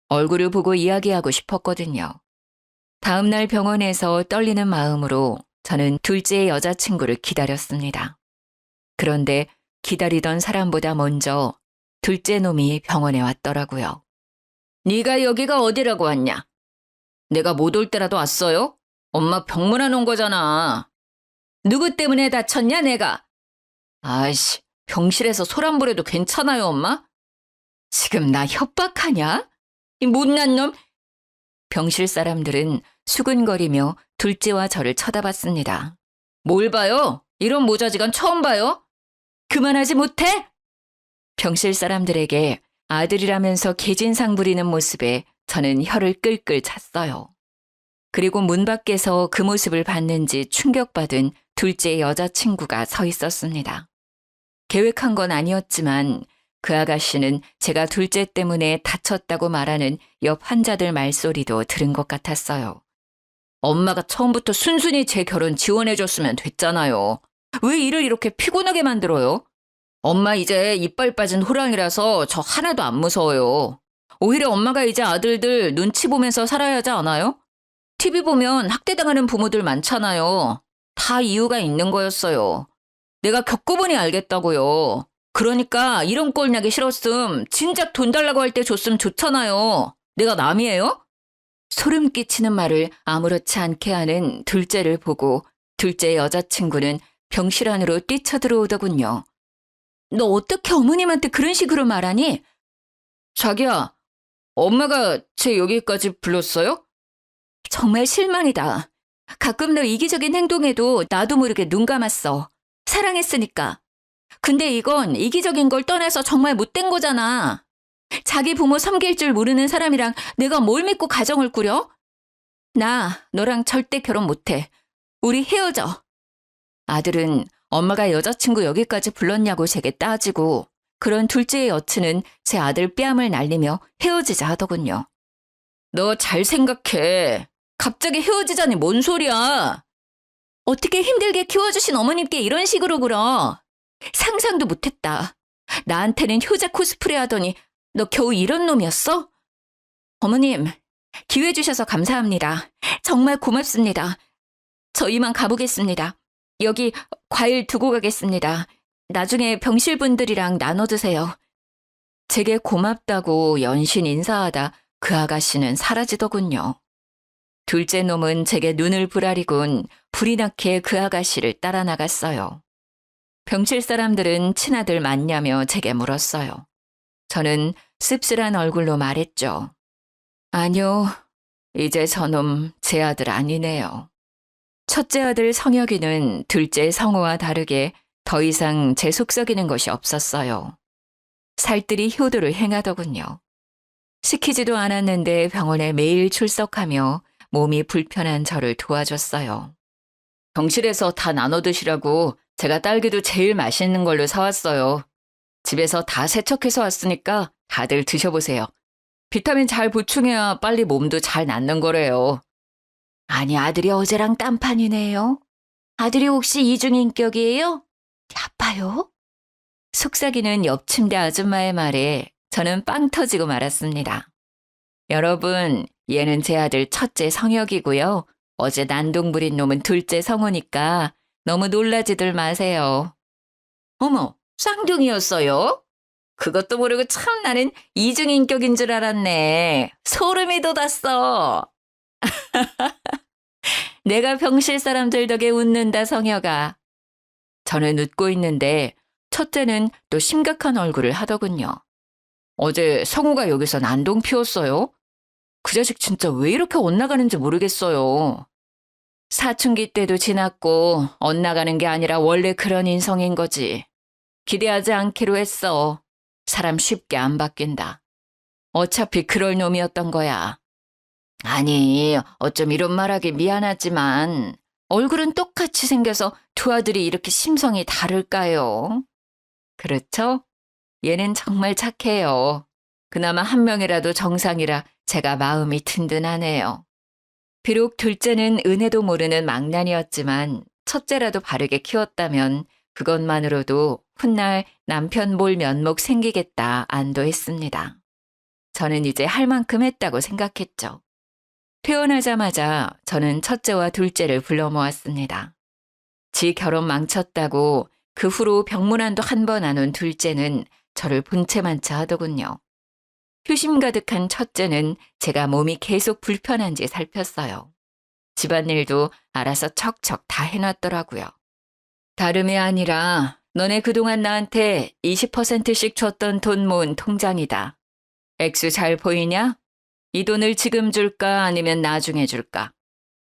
Speaker 1: 얼굴을 보고 이야기하고 싶었거든요. 다음 날 병원에서 떨리는 마음으로 저는 둘째의 여자친구를 기다렸습니다. 그런데 기다리던 사람보다 먼저 둘째 놈이 병원에 왔더라고요. 네가 여기가 어디라고 왔냐? 내가 못 올 때라도 왔어요? 엄마 병문안 온 거잖아. 누구 때문에 다쳤냐 내가? 아이씨, 병실에서 소란 부려도 괜찮아요 엄마? 지금 나 협박하냐? 이 못난 놈. 병실 사람들은 수근거리며 둘째와 저를 쳐다봤습니다. 뭘 봐요? 이런 모자지간 처음 봐요? 그만하지 못해? 병실 사람들에게 아들이라면서 개진상 부리는 모습에 저는 혀를 끌끌 찼어요. 그리고 문 밖에서 그 모습을 봤는지 충격받은 둘째의 여자친구가 서 있었습니다. 계획한 건 아니었지만 그 아가씨는 제가 둘째 때문에 다쳤다고 말하는 옆 환자들 말소리도 들은 것 같았어요. 엄마가 처음부터 순순히 제 결혼 지원해줬으면 됐잖아요. 왜 일을 이렇게 피곤하게 만들어요? 엄마 이제 이빨 빠진 호랑이라서 저 하나도 안 무서워요. 오히려 엄마가 이제 아들들 눈치 보면서 살아야 하지 않아요? TV 보면 학대당하는 부모들 많잖아요. 다 이유가 있는 거였어요. 내가 겪어보니 알겠다고요. 그러니까 이런 꼴 나기 싫었음. 진작 돈 달라고 할 때 줬으면 좋잖아요. 내가 남이에요? 소름 끼치는 말을 아무렇지 않게 하는 둘째를 보고 둘째 여자친구는 병실 안으로 뛰쳐들어오더군요. 너 어떻게 어머님한테 그런 식으로 말하니? 자기야, 엄마가 쟤 여기까지 불렀어요? 정말 실망이다. 가끔 너 이기적인 행동에도 나도 모르게 눈 감았어. 사랑했으니까. 근데 이건 이기적인 걸 떠나서 정말 못된 거잖아. 자기 부모 섬길 줄 모르는 사람이랑 내가 뭘 믿고 가정을 꾸려? 나 너랑 절대 결혼 못해. 우리 헤어져. 아들은 엄마가 여자친구 여기까지 불렀냐고 제게 따지고 그런 둘째의 여친은 제 아들 뺨을 날리며 헤어지자 하더군요. 너 잘 생각해. 갑자기 헤어지자니 뭔 소리야. 어떻게 힘들게 키워주신 어머님께 이런 식으로 굴어. 상상도 못했다. 나한테는 효자 코스프레 하더니 너 겨우 이런 놈이었어? 어머님, 기회 주셔서 감사합니다. 정말 고맙습니다. 저 이만 가보겠습니다. 여기 과일 두고 가겠습니다. 나중에 병실 분들이랑 나눠 드세요. 제게 고맙다고 연신 인사하다 그 아가씨는 사라지더군요. 둘째 놈은 제게 눈을 부라리곤 불이 나게 그 아가씨를 따라 나갔어요. 병실 사람들은 친아들 맞냐며 제게 물었어요. 저는 씁쓸한 얼굴로 말했죠. 아니요, 이제 저놈 제 아들 아니네요. 첫째 아들 성혁이는 둘째 성호와 다르게 더 이상 제 속썩이는 것이 없었어요. 살뜰히 효도를 행하더군요. 시키지도 않았는데 병원에 매일 출석하며 몸이 불편한 저를 도와줬어요. 병실에서 다 나눠 드시라고 제가 딸기도 제일 맛있는 걸로 사왔어요. 집에서 다 세척해서 왔으니까 다들 드셔보세요. 비타민 잘 보충해야 빨리 몸도 잘 낫는 거래요. 아니, 아들이 어제랑 딴판이네요. 아들이 혹시 이중인격이에요? 아파요? 속삭이는 옆 침대 아줌마의 말에 저는 빵 터지고 말았습니다. 여러분, 얘는 제 아들 첫째 성혁이고요. 어제 난동 부린 놈은 둘째 성호니까 너무 놀라지들 마세요. 어머, 쌍둥이였어요? 그것도 모르고 참 나는 이중인격인 줄 알았네. 소름이 돋았어. 내가 병실 사람들 덕에 웃는다, 성혁아. 저는 웃고 있는데 첫째는 또 심각한 얼굴을 하더군요. 어제 성우가 여기서 난동 피웠어요? 그 자식 진짜 왜 이렇게 엇나가는지 모르겠어요. 사춘기 때도 지났고 엇나가는 게 아니라 원래 그런 인성인 거지. 기대하지 않기로 했어. 사람 쉽게 안 바뀐다. 어차피 그럴 놈이었던 거야. 아니, 어쩜 이런 말하기 미안하지만 얼굴은 똑같이 생겨서 두 아들이 이렇게 심성이 다를까요? 그렇죠? 얘는 정말 착해요. 그나마 한 명이라도 정상이라 제가 마음이 든든하네요. 비록 둘째는 은혜도 모르는 망난이었지만 첫째라도 바르게 키웠다면 그것만으로도 훗날 남편 볼 면목 생기겠다 안도했습니다. 저는 이제 할 만큼 했다고 생각했죠. 퇴원하자마자 저는 첫째와 둘째를 불러 모았습니다. 지 결혼 망쳤다고 그 후로 병문안도 한 번 안 온 둘째는 저를 본체만차 하더군요. 효심 가득한 첫째는 제가 몸이 계속 불편한지 살폈어요. 집안일도 알아서 척척 다 해놨더라고요. 다름이 아니라 너네 그동안 나한테 20%씩 줬던 돈 모은 통장이다. 액수 잘 보이냐? 이 돈을 지금 줄까 아니면 나중에 줄까?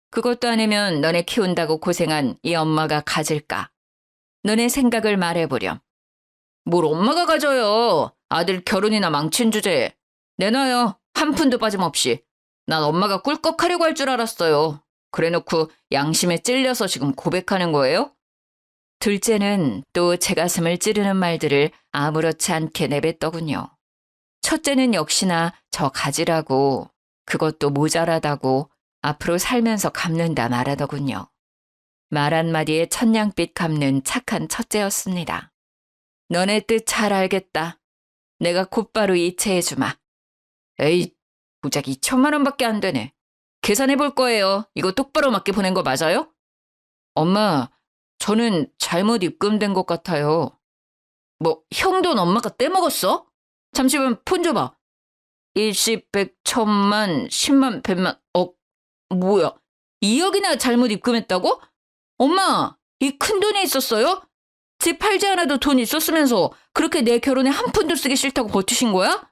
Speaker 1: 그것도 아니면 너네 키운다고 고생한 이 엄마가 가질까? 너네 생각을 말해보렴. 뭘 엄마가 가져요. 아들 결혼이나 망친 주제에. 내놔요. 한 푼도 빠짐없이. 난 엄마가 꿀꺽하려고 할 줄 알았어요. 그래놓고 양심에 찔려서 지금 고백하는 거예요? 둘째는 또 제 가슴을 찌르는 말들을 아무렇지 않게 내뱉더군요. 첫째는 역시나 저 가지라고, 그것도 모자라다고 앞으로 살면서 갚는다 말하더군요. 말 한마디에 천냥빛 갚는 착한 첫째였습니다. 너네 뜻 잘 알겠다. 내가 곧바로 이체해주마. 에이, 고작 2천만 원밖에 안 되네. 계산해 볼 거예요. 이거 똑바로 맞게 보낸 거 맞아요? 엄마, 저는 잘못 입금된 것 같아요. 뭐 형 돈 엄마가 떼먹었어? 잠시만 폰 줘봐. 일십, 백, 천만, 십만, 백만, 뭐야? 2억이나 잘못 입금했다고? 엄마, 이 큰 돈이 있었어요? 집 팔지 않아도 돈 있었으면서 그렇게 내 결혼에 한 푼도 쓰기 싫다고 버티신 거야?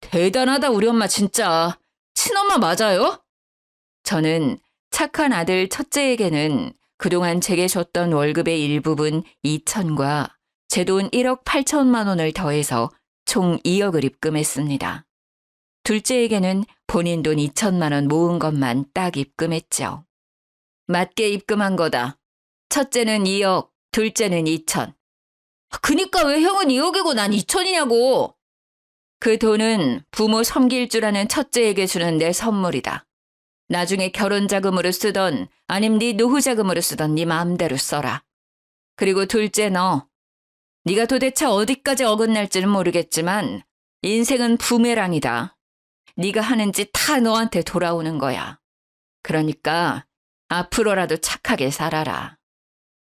Speaker 1: 대단하다 우리 엄마 진짜. 친엄마 맞아요? 저는 착한 아들 첫째에게는 그동안 제게 줬던 월급의 일부분 2천과 제 돈 1억 8천만 원을 더해서 총 2억을 입금했습니다. 둘째에게는 본인 돈 2천만 원 모은 것만 딱 입금했죠. 맞게 입금한 거다. 첫째는 2억, 둘째는 2천. 그니까 왜 형은 2억이고 난 2천이냐고. 그 돈은 부모 섬길 줄 아는 첫째에게 주는 내 선물이다. 나중에 결혼 자금으로 쓰던 아님 네 노후 자금으로 쓰던 네 마음대로 써라. 그리고 둘째 너. 네가 도대체 어디까지 어긋날지는 모르겠지만 인생은 부메랑이다. 네가 하는 짓 다 너한테 돌아오는 거야. 그러니까 앞으로라도 착하게 살아라.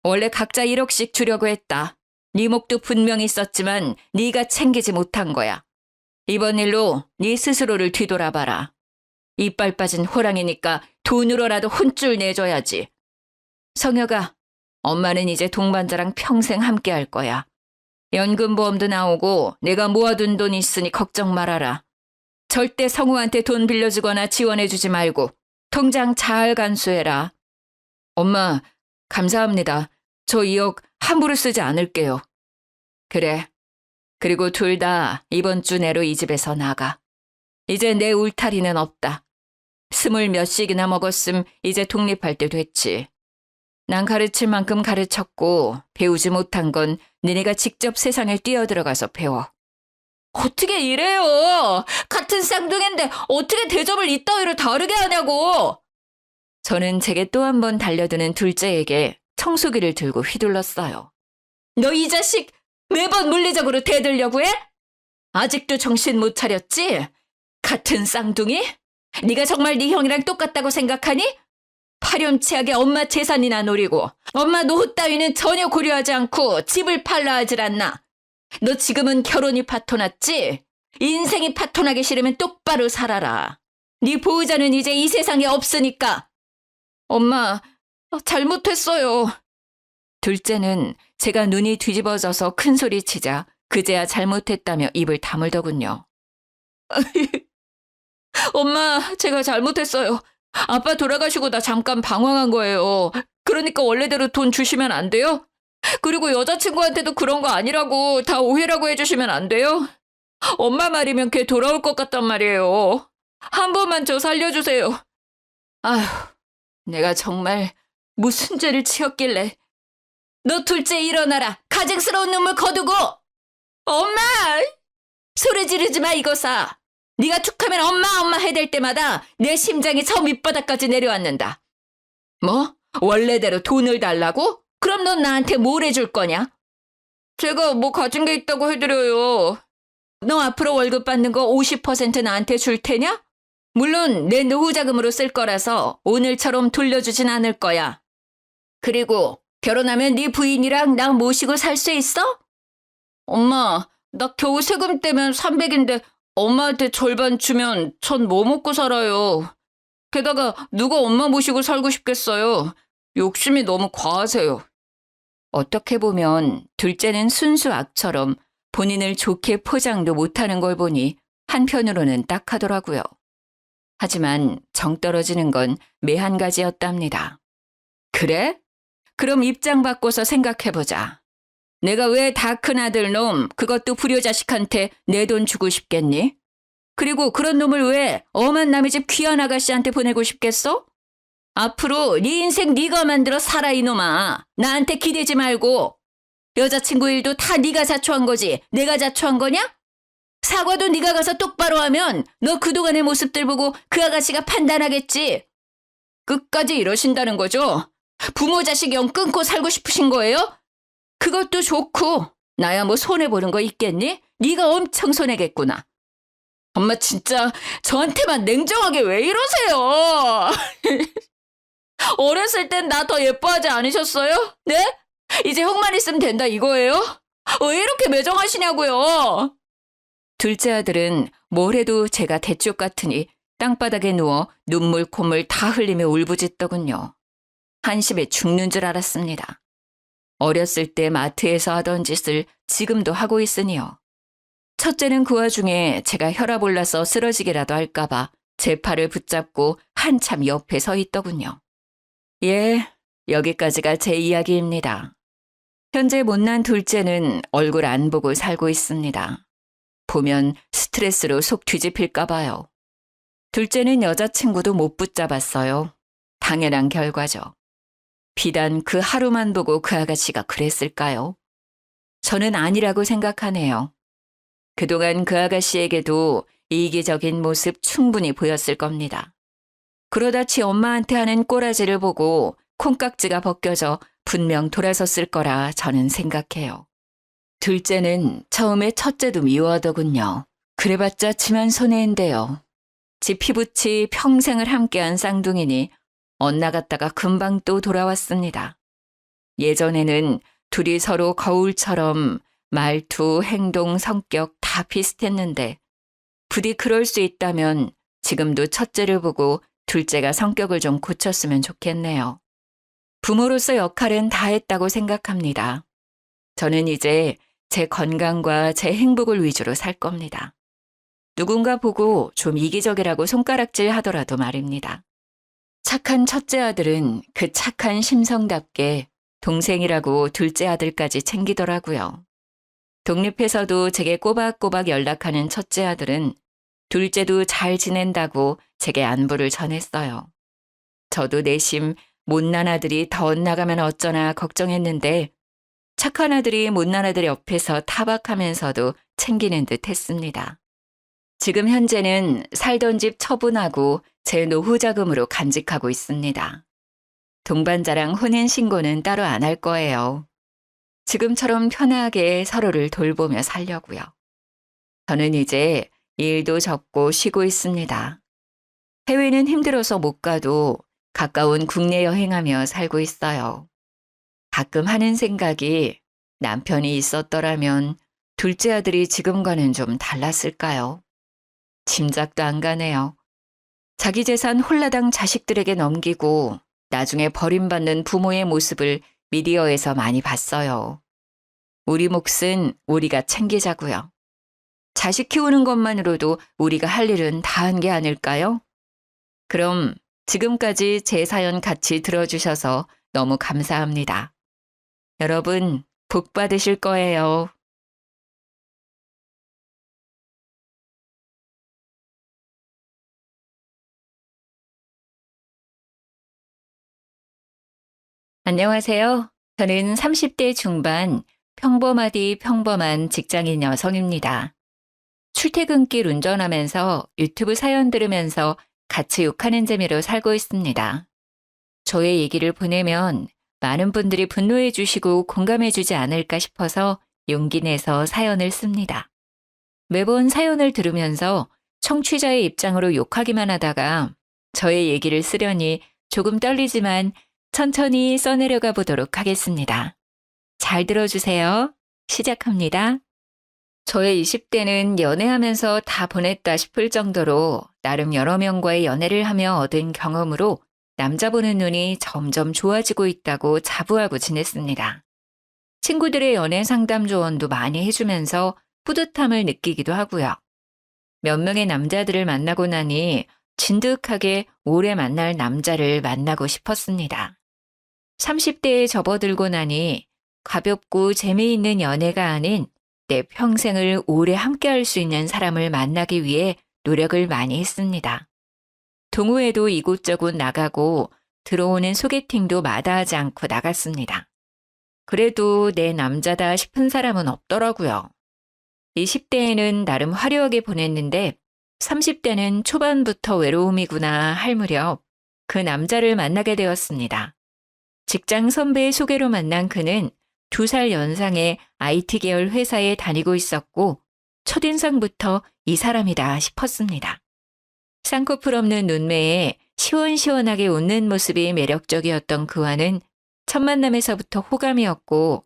Speaker 1: 원래 각자 1억씩 주려고 했다. 네 목도 분명히 있었지만 네가 챙기지 못한 거야. 이번 일로 네 스스로를 뒤돌아봐라. 이빨 빠진 호랑이니까 돈으로라도 혼쭐 내줘야지. 성혁아, 엄마는 이제 동반자랑 평생 함께 할 거야. 연금보험도 나오고 내가 모아둔 돈이 있으니 걱정 말아라. 절대 성우한테 돈 빌려주거나 지원해주지 말고 통장 잘 간수해라. 엄마, 감사합니다. 저 2억 함부로 쓰지 않을게요. 그래. 그리고 둘 다 이번 주 내로 이 집에서 나가. 이제 내 울타리는 없다. 20몇씩이나 먹었음 이제 독립할 때 됐지. 난 가르칠 만큼 가르쳤고 배우지 못한 건 니네가 직접 세상에 뛰어들어가서 배워. 어떻게 이래요? 같은 쌍둥이인데 어떻게 대접을 이따위로 다르게 하냐고. 저는 제게 또 한 번 달려드는 둘째에게 청소기를 들고 휘둘렀어요. 너 이 자식 매번 물리적으로 대들려고 해? 아직도 정신 못 차렸지? 같은 쌍둥이? 네가 정말 네 형이랑 똑같다고 생각하니? 파렴치하게 엄마 재산이나 노리고 엄마 노후 따위는 전혀 고려하지 않고 집을 팔라 하질 않나. 너 지금은 결혼이 파토났지? 인생이 파토나기 싫으면 똑바로 살아라. 네 보호자는 이제 이 세상에 없으니까. 엄마, 잘못했어요. 둘째는 제가 눈이 뒤집어져서 큰 소리 치자 그제야 잘못했다며 입을 다물더군요. 엄마, 제가 잘못했어요. 아빠 돌아가시고 나 잠깐 방황한 거예요. 그러니까 원래대로 돈 주시면 안 돼요? 그리고 여자친구한테도 그런 거 아니라고 다 오해라고 해주시면 안 돼요? 엄마 말이면 걔 돌아올 것 같단 말이에요. 한 번만 저 살려주세요. 아휴, 내가 정말 무슨 죄를 지었길래. 너 둘째 일어나라. 가증스러운 눈물 거두고. 엄마! 소리 지르지 마 이거사. 네가 툭하면 엄마 해댈 때마다 내 심장이 저 밑바닥까지 내려앉는다. 뭐? 원래대로 돈을 달라고? 그럼 넌 나한테 뭘 해줄 거냐? 제가 뭐 가진 게 있다고 해드려요. 너 앞으로 월급 받는 거 50% 나한테 줄 테냐? 물론 내 노후 자금으로 쓸 거라서 오늘처럼 돌려주진 않을 거야. 그리고 결혼하면 네 부인이랑 나 모시고 살 수 있어? 엄마, 나 겨우 세금 떼면 300인데 엄마한테 절반 주면 전 뭐 먹고 살아요. 게다가 누가 엄마 모시고 살고 싶겠어요. 욕심이 너무 과하세요. 어떻게 보면 둘째는 순수 악처럼 본인을 좋게 포장도 못하는 걸 보니 한편으로는 딱하더라고요. 하지만 정 떨어지는 건 매한 가지였답니다. 그래? 그럼 입장 바꿔서 생각해보자. 내가 왜 다 큰 아들 놈, 그것도 불효자식한테 내 돈 주고 싶겠니? 그리고 그런 놈을 왜 엄한 남의 집 귀한 아가씨한테 보내고 싶겠어? 앞으로 네 인생 네가 만들어 살아 이놈아. 나한테 기대지 말고. 여자친구 일도 다 네가 자초한 거지. 내가 자초한 거냐? 사과도 네가 가서 똑바로 하면 너 그동안의 모습들 보고 그 아가씨가 판단하겠지. 끝까지 이러신다는 거죠? 부모 자식 영 끊고 살고 싶으신 거예요? 그것도 좋고 나야 뭐 손해보는 거 있겠니? 네가 엄청 손해겠구나. 엄마 진짜 저한테만 냉정하게 왜 이러세요? 어렸을 땐 나 더 예뻐하지 않으셨어요? 네? 이제 형만 있으면 된다 이거예요? 왜 이렇게 매정하시냐고요? 둘째 아들은 뭘 해도 제가 대쪽 같으니 땅바닥에 누워 눈물 콧물 다 흘리며 울부짖더군요. 한심해 죽는 줄 알았습니다. 어렸을 때 마트에서 하던 짓을 지금도 하고 있으니요. 첫째는 그 와중에 제가 혈압 올라서 쓰러지기라도 할까봐 제 팔을 붙잡고 한참 옆에 서 있더군요. 예, 여기까지가 제 이야기입니다. 현재 못난 둘째는 얼굴 안 보고 살고 있습니다. 보면 스트레스로 속 뒤집힐까 봐요. 둘째는 여자친구도 못 붙잡았어요. 당연한 결과죠. 비단 그 하루만 보고 그 아가씨가 그랬을까요? 저는 아니라고 생각하네요. 그동안 그 아가씨에게도 이기적인 모습 충분히 보였을 겁니다. 그러다 지 엄마한테 하는 꼬라지를 보고 콩깍지가 벗겨져 분명 돌아섰을 거라 저는 생각해요. 둘째는 처음에 첫째도 미워하더군요. 그래봤자 지만 손해인데요. 지 피부치 평생을 함께한 쌍둥이니 엇나갔다가 금방 또 돌아왔습니다. 예전에는 둘이 서로 거울처럼 말투, 행동, 성격 다 비슷했는데 부디 그럴 수 있다면 지금도 첫째를 보고 둘째가 성격을 좀 고쳤으면 좋겠네요. 부모로서 역할은 다 했다고 생각합니다. 저는 이제 제 건강과 제 행복을 위주로 살 겁니다. 누군가 보고 좀 이기적이라고 손가락질 하더라도 말입니다. 착한 첫째 아들은 그 착한 심성답게 동생이라고 둘째 아들까지 챙기더라고요. 독립해서도 제게 꼬박꼬박 연락하는 첫째 아들은 둘째도 잘 지낸다고 제게 안부를 전했어요. 저도 내심 못난 아들이 더 엇나가면 어쩌나 걱정했는데 착한 아들이 못난 아들 옆에서 타박하면서도 챙기는 듯 했습니다. 지금 현재는 살던 집 처분하고 제 노후 자금으로 간직하고 있습니다. 동반자랑 혼인신고는 따로 안 할 거예요. 지금처럼 편하게 서로를 돌보며 살려고요. 저는 이제 일도 접고 쉬고 있습니다. 해외는 힘들어서 못 가도 가까운 국내 여행하며 살고 있어요. 가끔 하는 생각이 남편이 있었더라면 둘째 아들이 지금과는 좀 달랐을까요? 짐작도 안 가네요. 자기 재산 홀라당 자식들에게 넘기고 나중에 버림받는 부모의 모습을 미디어에서 많이 봤어요. 우리 몫은 우리가 챙기자고요. 자식 키우는 것만으로도 우리가 할 일은 다 한 게 아닐까요? 그럼 지금까지 제 사연 같이 들어주셔서 너무 감사합니다. 여러분, 복 받으실 거예요. 안녕하세요. 저는 30대 중반 평범하디 평범한 직장인 여성입니다. 출퇴근길 운전하면서 유튜브 사연 들으면서 같이 욕하는 재미로 살고 있습니다. 저의 얘기를 보내면 많은 분들이 분노해 주시고 공감해 주지 않을까 싶어서 용기 내서 사연을 씁니다. 매번 사연을 들으면서 청취자의 입장으로 욕하기만 하다가 저의 얘기를 쓰려니 조금 떨리지만 천천히 써내려가 보도록 하겠습니다. 잘 들어주세요. 시작합니다. 저의 20대는 연애하면서 다 보냈다 싶을 정도로 나름 여러 명과의 연애를 하며 얻은 경험으로 남자 보는 눈이 점점 좋아지고 있다고 자부하고 지냈습니다. 친구들의 연애 상담 조언도 많이 해주면서 뿌듯함을 느끼기도 하고요. 몇 명의 남자들을 만나고 나니 진득하게 오래 만날 남자를 만나고 싶었습니다. 30대에 접어들고 나니 가볍고 재미있는 연애가 아닌 내 평생을 오래 함께할 수 있는 사람을 만나기 위해 노력을 많이 했습니다. 동호회도 이곳저곳 나가고 들어오는 소개팅도 마다하지 않고 나갔습니다. 그래도 내 남자다 싶은 사람은 없더라고요. 20대에는 나름 화려하게 보냈는데 30대는 초반부터 외로움이구나 할 무렵 그 남자를 만나게 되었습니다. 직장 선배의 소개로 만난 그는 2살 연상의 IT 계열 회사에 다니고 있었고 첫인상부터 이 사람이다 싶었습니다. 쌍꺼풀 없는 눈매에 시원시원하게 웃는 모습이 매력적이었던 그와는 첫 만남에서부터 호감이었고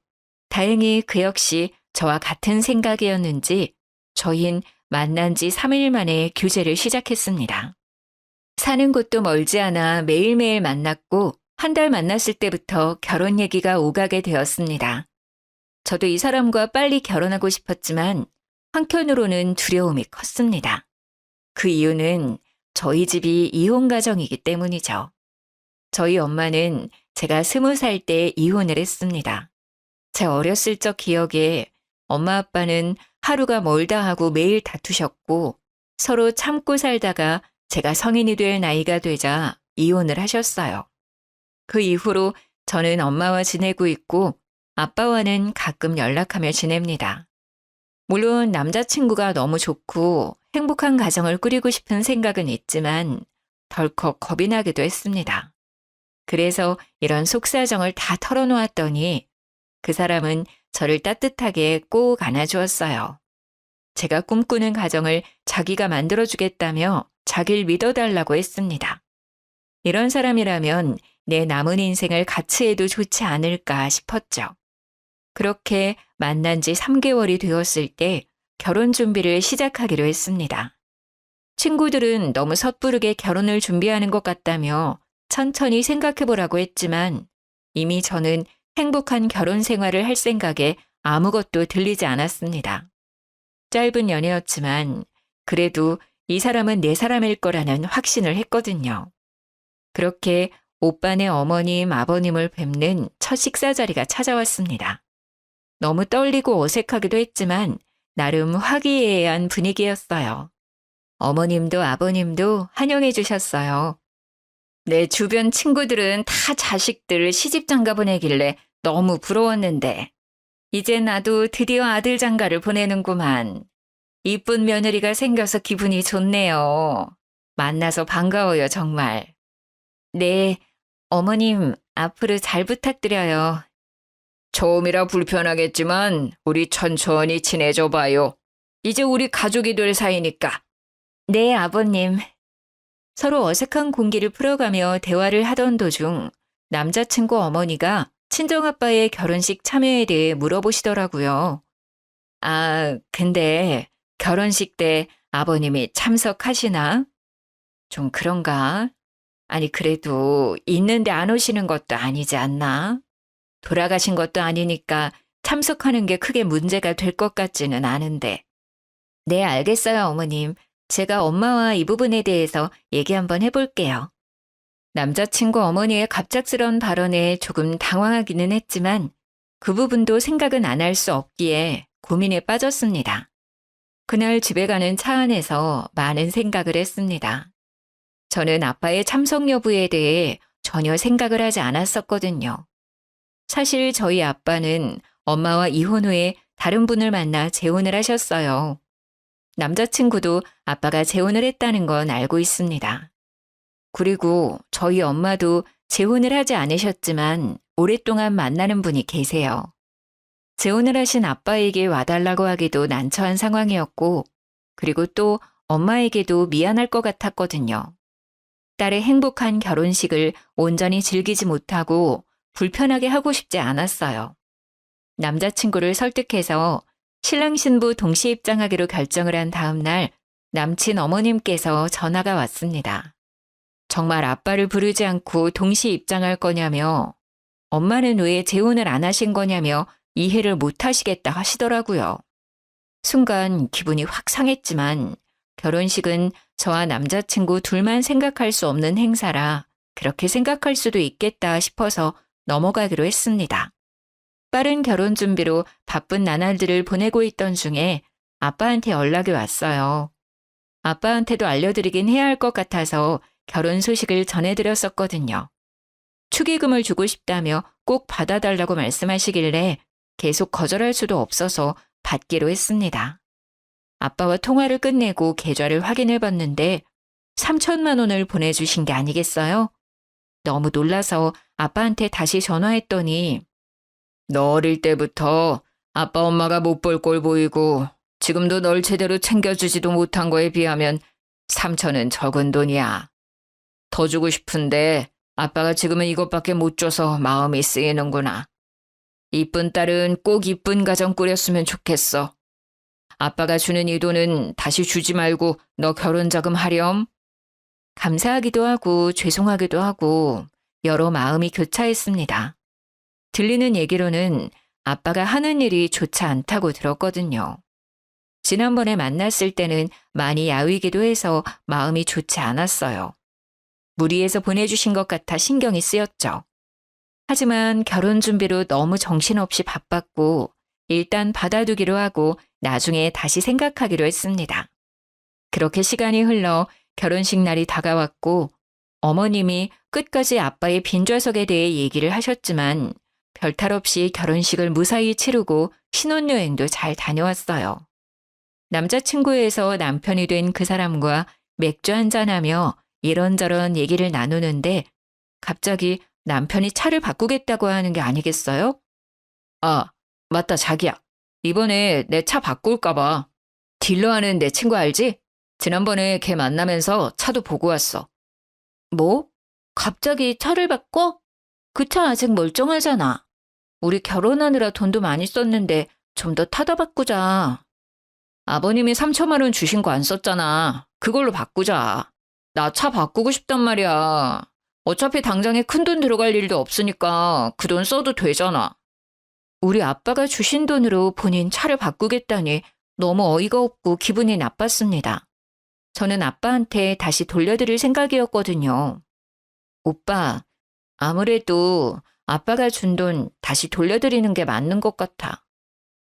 Speaker 1: 다행히 그 역시 저와 같은 생각이었는지 저흰 만난 지 3일 만에 교제를 시작했습니다. 사는 곳도 멀지 않아 매일매일 만났고 한 달 만났을 때부터 결혼 얘기가 오가게 되었습니다. 저도 이 사람과 빨리 결혼하고 싶었지만 한편으로는 두려움이 컸습니다. 그 이유는 저희 집이 이혼 가정이기 때문이죠. 저희 엄마는 제가 20살 때 이혼을 했습니다. 제 어렸을 적 기억에 엄마 아빠는 하루가 멀다 하고 매일 다투셨고 서로 참고 살다가 제가 성인이 될 나이가 되자 이혼을 하셨어요. 그 이후로 저는 엄마와 지내고 있고 아빠와는 가끔 연락하며 지냅니다. 물론 남자친구가 너무 좋고 행복한 가정을 꾸리고 싶은 생각은 있지만 덜컥 겁이 나기도 했습니다. 그래서 이런 속사정을 다 털어놓았더니 그 사람은 저를 따뜻하게 꼭 안아주었어요. 제가 꿈꾸는 가정을 자기가 만들어주겠다며 자기를 믿어달라고 했습니다. 이런 사람이라면 내 남은 인생을 같이 해도 좋지 않을까 싶었죠. 그렇게 만난 지 3개월이 되었을 때 결혼 준비를 시작하기로 했습니다. 친구들은 너무 섣부르게 결혼을 준비하는 것 같다며 천천히 생각해보라고 했지만 이미 저는 행복한 결혼 생활을 할 생각에 아무것도 들리지 않았습니다. 짧은 연애였지만 그래도 이 사람은 내 사람일 거라는 확신을 했거든요. 그렇게 오빠네 어머님, 아버님을 뵙는 첫 식사 자리가 찾아왔습니다. 너무 떨리고 어색하기도 했지만 나름 화기애애한 분위기였어요. 어머님도 아버님도 환영해 주셨어요. 내 주변 친구들은 다 자식들 시집 장가 보내길래 너무 부러웠는데 이제 나도 드디어 아들 장가를 보내는구만. 이쁜 며느리가 생겨서 기분이 좋네요. 만나서 반가워요, 정말. 네, 어머님 앞으로 잘 부탁드려요. 처음이라 불편하겠지만 우리 천천히 지내줘 봐요. 이제 우리 가족이 될 사이니까. 네, 아버님. 서로 어색한 공기를 풀어가며 대화를 하던 도중 남자친구 어머니가 친정아빠의 결혼식 참여에 대해 물어보시더라고요. 아, 근데 결혼식 때 아버님이 참석하시나? 좀 그런가? 아니, 그래도 있는데 안 오시는 것도 아니지 않나? 돌아가신 것도 아니니까 참석하는 게 크게 문제가 될 것 같지는 않은데. 네, 알겠어요, 어머님. 제가 엄마와 이 부분에 대해서 얘기 한번 해볼게요. 남자친구 어머니의 갑작스러운 발언에 조금 당황하기는 했지만 그 부분도 생각은 안 할 수 없기에 고민에 빠졌습니다. 그날 집에 가는 차 안에서 많은 생각을 했습니다. 저는 아빠의 참석 여부에 대해 전혀 생각을 하지 않았었거든요. 사실 저희 아빠는 엄마와 이혼 후에 다른 분을 만나 재혼을 하셨어요. 남자친구도 아빠가 재혼을 했다는 건 알고 있습니다. 그리고 저희 엄마도 재혼을 하지 않으셨지만 오랫동안 만나는 분이 계세요. 재혼을 하신 아빠에게 와달라고 하기도 난처한 상황이었고, 그리고 또 엄마에게도 미안할 것 같았거든요. 딸의 행복한 결혼식을 온전히 즐기지 못하고 불편하게 하고 싶지 않았어요. 남자친구를 설득해서 신랑 신부 동시 입장하기로 결정을 한 다음 날 남친 어머님께서 전화가 왔습니다. 정말 아빠를 부르지 않고 동시 입장할 거냐며 엄마는 왜 재혼을 안 하신 거냐며 이해를 못 하시겠다 하시더라고요. 순간 기분이 확 상했지만 결혼식은 저와 남자친구 둘만 생각할 수 없는 행사라 그렇게 생각할 수도 있겠다 싶어서 넘어가기로 했습니다. 빠른 결혼 준비로 바쁜 나날들을 보내고 있던 중에 아빠한테 연락이 왔어요. 아빠한테도 알려드리긴 해야 할 것 같아서 결혼 소식을 전해드렸었거든요. 축의금을 주고 싶다며 꼭 받아달라고 말씀하시길래 계속 거절할 수도 없어서 받기로 했습니다. 아빠와 통화를 끝내고 계좌를 확인해봤는데 3천만 원을 보내주신 게 아니겠어요? 너무 놀라서 아빠한테 다시 전화했더니 너 어릴 때부터 아빠 엄마가 못 볼 꼴 보이고 지금도 널 제대로 챙겨주지도 못한 거에 비하면 3천은 적은 돈이야. 더 주고 싶은데 아빠가 지금은 이것밖에 못 줘서 마음이 쓰이는구나. 이쁜 딸은 꼭 이쁜 가정 꾸렸으면 좋겠어. 아빠가 주는 이 돈은 다시 주지 말고 너 결혼 자금 하렴. 감사하기도 하고 죄송하기도 하고 여러 마음이 교차했습니다. 들리는 얘기로는 아빠가 하는 일이 좋지 않다고 들었거든요. 지난번에 만났을 때는 많이 야위기도 해서 마음이 좋지 않았어요. 무리해서 보내주신 것 같아 신경이 쓰였죠. 하지만 결혼 준비로 너무 정신없이 바빴고 일단 받아두기로 하고 나중에 다시 생각하기로 했습니다. 그렇게 시간이 흘러 결혼식 날이 다가왔고 어머님이 끝까지 아빠의 빈좌석에 대해 얘기를 하셨지만 별탈 없이 결혼식을 무사히 치르고 신혼여행도 잘 다녀왔어요. 남자친구에서 남편이 된 그 사람과 맥주 한잔하며 이런저런 얘기를 나누는데 갑자기 남편이 차를 바꾸겠다고 하는 게 아니겠어요? 아, 맞다 자기야. 이번에 내 차 바꿀까 봐. 딜러 하는 내 친구 알지? 지난번에 걔 만나면서 차도 보고 왔어. 뭐? 갑자기 차를 바꿔? 그 차 아직 멀쩡하잖아. 우리 결혼하느라 돈도 많이 썼는데 좀 더 타다 바꾸자. 아버님이 3천만 원 주신 거 안 썼잖아. 그걸로 바꾸자. 나 차 바꾸고 싶단 말이야. 어차피 당장에 큰돈 들어갈 일도 없으니까 그 돈 써도 되잖아. 우리 아빠가 주신 돈으로 본인 차를 바꾸겠다니 너무 어이가 없고 기분이 나빴습니다. 저는 아빠한테 다시 돌려드릴 생각이었거든요. 오빠, 아무래도 아빠가 준 돈 다시 돌려드리는 게 맞는 것 같아.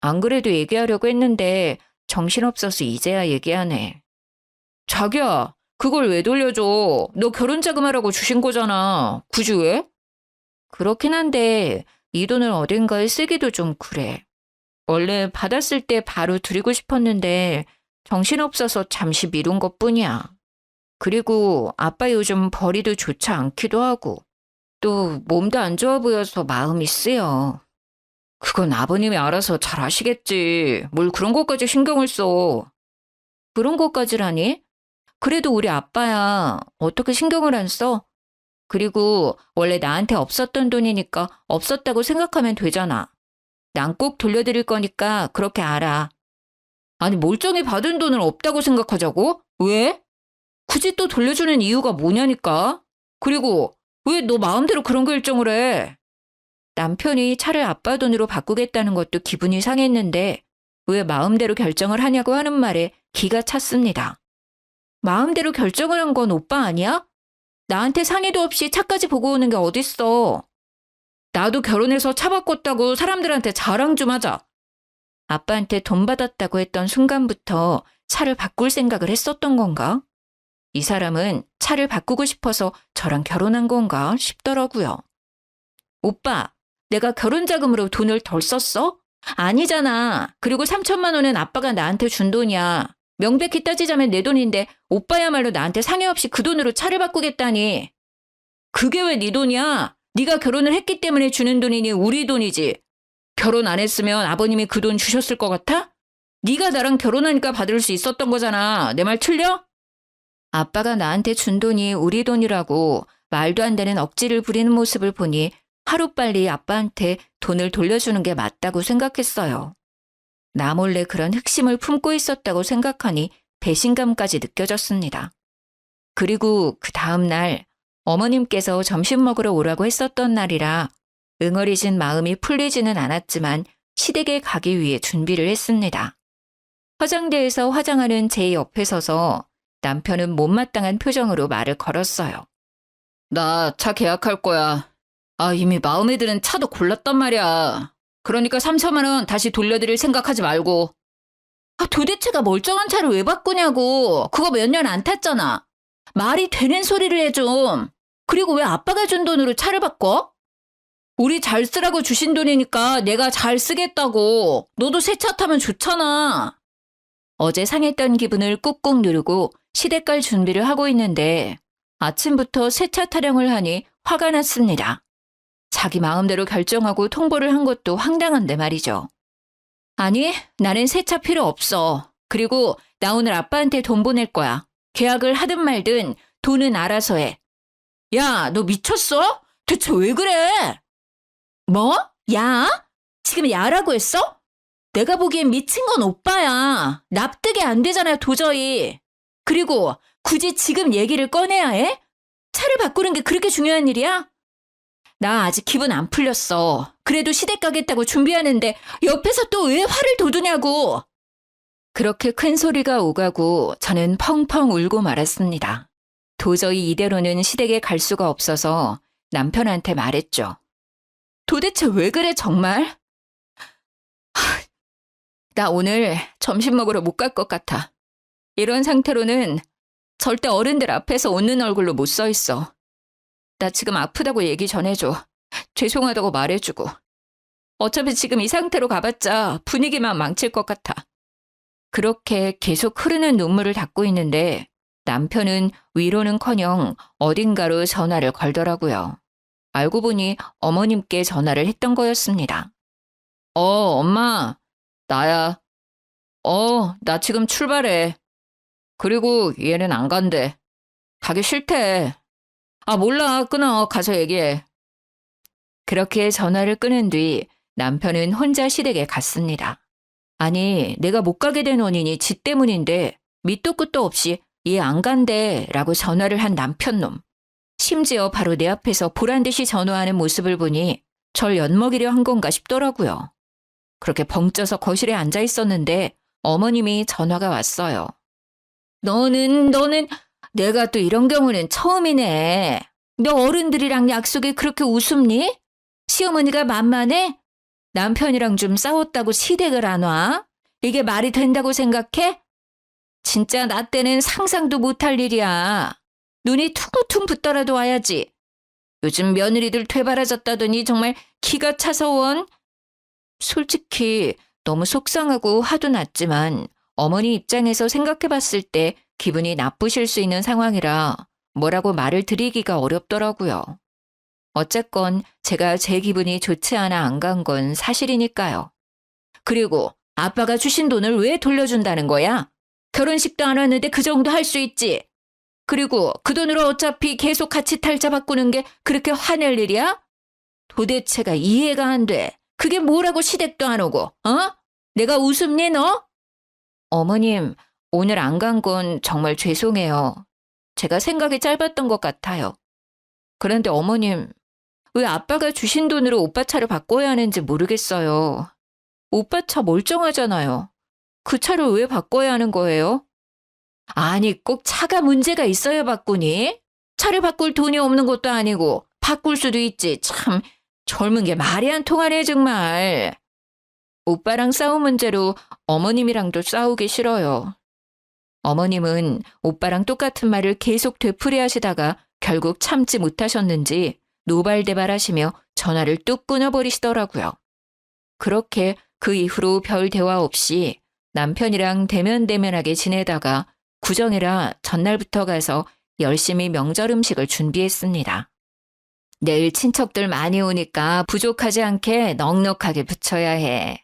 Speaker 1: 안 그래도 얘기하려고 했는데 정신없어서 이제야 얘기하네. 자기야, 그걸 왜 돌려줘? 너 결혼 자금하라고 주신 거잖아. 굳이 왜? 그렇긴 한데 이 돈을 어딘가에 쓰기도 좀 그래. 원래 받았을 때 바로 드리고 싶었는데 정신없어서 잠시 미룬 것뿐이야. 그리고 아빠 요즘 벌이도 좋지 않기도 하고 또 몸도 안 좋아 보여서 마음이 쓰여. 그건 아버님이 알아서 잘 아시겠지. 뭘 그런 것까지 신경을 써. 그런 것까지라니? 그래도 우리 아빠야. 어떻게 신경을 안 써? 그리고 원래 나한테 없었던 돈이니까 없었다고 생각하면 되잖아. 난 꼭 돌려드릴 거니까 그렇게 알아. 아니 멀쩡히 받은 돈을 없다고 생각하자고? 왜? 굳이 또 돌려주는 이유가 뭐냐니까? 그리고 왜 너 마음대로 그런 결정을 해? 남편이 차를 아빠 돈으로 바꾸겠다는 것도 기분이 상했는데 왜 마음대로 결정을 하냐고 하는 말에 기가 찼습니다. 마음대로 결정을 한 건 오빠 아니야? 나한테 상의도 없이 차까지 보고 오는 게 어딨어. 나도 결혼해서 차 바꿨다고 사람들한테 자랑 좀 하자. 아빠한테 돈 받았다고 했던 순간부터 차를 바꿀 생각을 했었던 건가? 이 사람은 차를 바꾸고 싶어서 저랑 결혼한 건가 싶더라고요. 오빠, 내가 결혼 자금으로 돈을 덜 썼어? 아니잖아. 그리고 3천만 원은 아빠가 나한테 준 돈이야. 명백히 따지자면 내 돈인데 오빠야말로 나한테 상의 없이 그 돈으로 차를 바꾸겠다니. 그게 왜 네 돈이야? 네가 결혼을 했기 때문에 주는 돈이니 우리 돈이지. 결혼 안 했으면 아버님이 그 돈 주셨을 것 같아? 네가 나랑 결혼하니까 받을 수 있었던 거잖아. 내 말 틀려? 아빠가 나한테 준 돈이 우리 돈이라고 말도 안 되는 억지를 부리는 모습을 보니 하루빨리 아빠한테 돈을 돌려주는 게 맞다고 생각했어요. 나 몰래 그런 흑심을 품고 있었다고 생각하니 배신감까지 느껴졌습니다. 그리고 그 다음 날 어머님께서 점심 먹으러 오라고 했었던 날이라 응어리진 마음이 풀리지는 않았지만 시댁에 가기 위해 준비를 했습니다. 화장대에서 화장하는 제 옆에 서서 남편은 못마땅한 표정으로 말을 걸었어요. 나 차 계약할 거야. 이미 마음에 드는 차도 골랐단 말이야. 그러니까 3천만 원 다시 돌려드릴 생각하지 말고. 도대체가 멀쩡한 차를 왜 바꾸냐고. 그거 몇 년 안 탔잖아. 말이 되는 소리를 해 좀. 그리고 왜 아빠가 준 돈으로 차를 바꿔? 우리 잘 쓰라고 주신 돈이니까 내가 잘 쓰겠다고. 너도 새 차 타면 좋잖아. 어제 상했던 기분을 꾹꾹 누르고 시댁 갈 준비를 하고 있는데 아침부터 새 차 타령을 하니 화가 났습니다. 자기 마음대로 결정하고 통보를 한 것도 황당한데 말이죠. 아니, 나는 새 차 필요 없어. 그리고 나 오늘 아빠한테 돈 보낼 거야. 계약을 하든 말든 돈은 알아서 해. 야, 너 미쳤어? 대체 왜 그래? 뭐? 야?
Speaker 2: 지금 야라고 했어? 내가 보기엔 미친 건 오빠야. 납득이 안 되잖아요, 도저히. 그리고 굳이 지금 얘기를 꺼내야 해? 차를 바꾸는 게 그렇게 중요한 일이야? 나 아직 기분 안 풀렸어. 그래도 시댁 가겠다고 준비하는데 옆에서 또 왜 화를 돋우냐고.
Speaker 1: 그렇게 큰 소리가 오가고 저는 펑펑 울고 말았습니다. 도저히 이대로는 시댁에 갈 수가 없어서 남편한테 말했죠. 도대체 왜 그래 정말? 나 오늘 점심 먹으러 못 갈 것 같아. 이런 상태로는 절대 어른들 앞에서 웃는 얼굴로 못 서 있어. 나 지금 아프다고 얘기 전해줘. 죄송하다고 말해주고. 어차피 지금 이 상태로 가봤자 분위기만 망칠 것 같아. 그렇게 계속 흐르는 눈물을 닦고 있는데 남편은 위로는커녕 어딘가로 전화를 걸더라고요. 알고 보니 어머님께 전화를 했던 거였습니다. 엄마, 나야. 나 지금 출발해. 그리고 얘는 안 간대. 가기 싫대. 몰라. 끊어. 가서 얘기해. 그렇게 전화를 끊은 뒤 남편은 혼자 시댁에 갔습니다. 아니, 내가 못 가게 된 원인이 지 때문인데 밑도 끝도 없이 얘 안 간대 라고 전화를 한 남편놈. 심지어 바로 내 앞에서 보란듯이 전화하는 모습을 보니 절 엿먹이려 한 건가 싶더라고요. 그렇게 벙쪄서 거실에 앉아 있었는데 어머님이 전화가 왔어요. 너는 내가 또 이런 경우는 처음이네. 너 어른들이랑 약속에 그렇게 우습니? 시어머니가 만만해? 남편이랑 좀 싸웠다고 시댁을 안 와? 이게 말이 된다고 생각해? 진짜 나 때는 상상도 못할 일이야. 눈이 퉁퉁 붙더라도 와야지. 요즘 며느리들 되바라졌다더니 정말 기가 차서 원. 솔직히 너무 속상하고 화도 났지만 어머니 입장에서 생각해봤을 때 기분이 나쁘실 수 있는 상황이라 뭐라고 말을 드리기가 어렵더라고요. 어쨌건 제가 제 기분이 좋지 않아 안 간 건 사실이니까요. 그리고 아빠가 주신 돈을 왜 돌려준다는 거야? 결혼식도 안 왔는데 그 정도 할 수 있지. 그리고 그 돈으로 어차피 계속 같이 탈자 바꾸는 게 그렇게 화낼 일이야? 도대체가 이해가 안 돼. 그게 뭐라고 시댁도 안 오고, 내가 우습니 너? 어머님, 오늘 안 간 건 정말 죄송해요. 제가 생각이 짧았던 것 같아요. 그런데 어머님, 왜 아빠가 주신 돈으로 오빠 차를 바꿔야 하는지 모르겠어요. 오빠 차 멀쩡하잖아요. 그 차를 왜 바꿔야 하는 거예요? 아니, 꼭 차가 문제가 있어야 바꾸니? 차를 바꿀 돈이 없는 것도 아니고 바꿀 수도 있지. 참 젊은 게 말이 안 통하네 정말. 오빠랑 싸운 문제로 어머님이랑도 싸우기 싫어요. 어머님은 오빠랑 똑같은 말을 계속 되풀이하시다가 결국 참지 못하셨는지 노발대발하시며 전화를 뚝 끊어버리시더라고요. 그렇게 그 이후로 별 대화 없이 남편이랑 대면대면하게 지내다가 구정이라 전날부터 가서 열심히 명절 음식을 준비했습니다. 내일 친척들 많이 오니까 부족하지 않게 넉넉하게 부쳐야 해.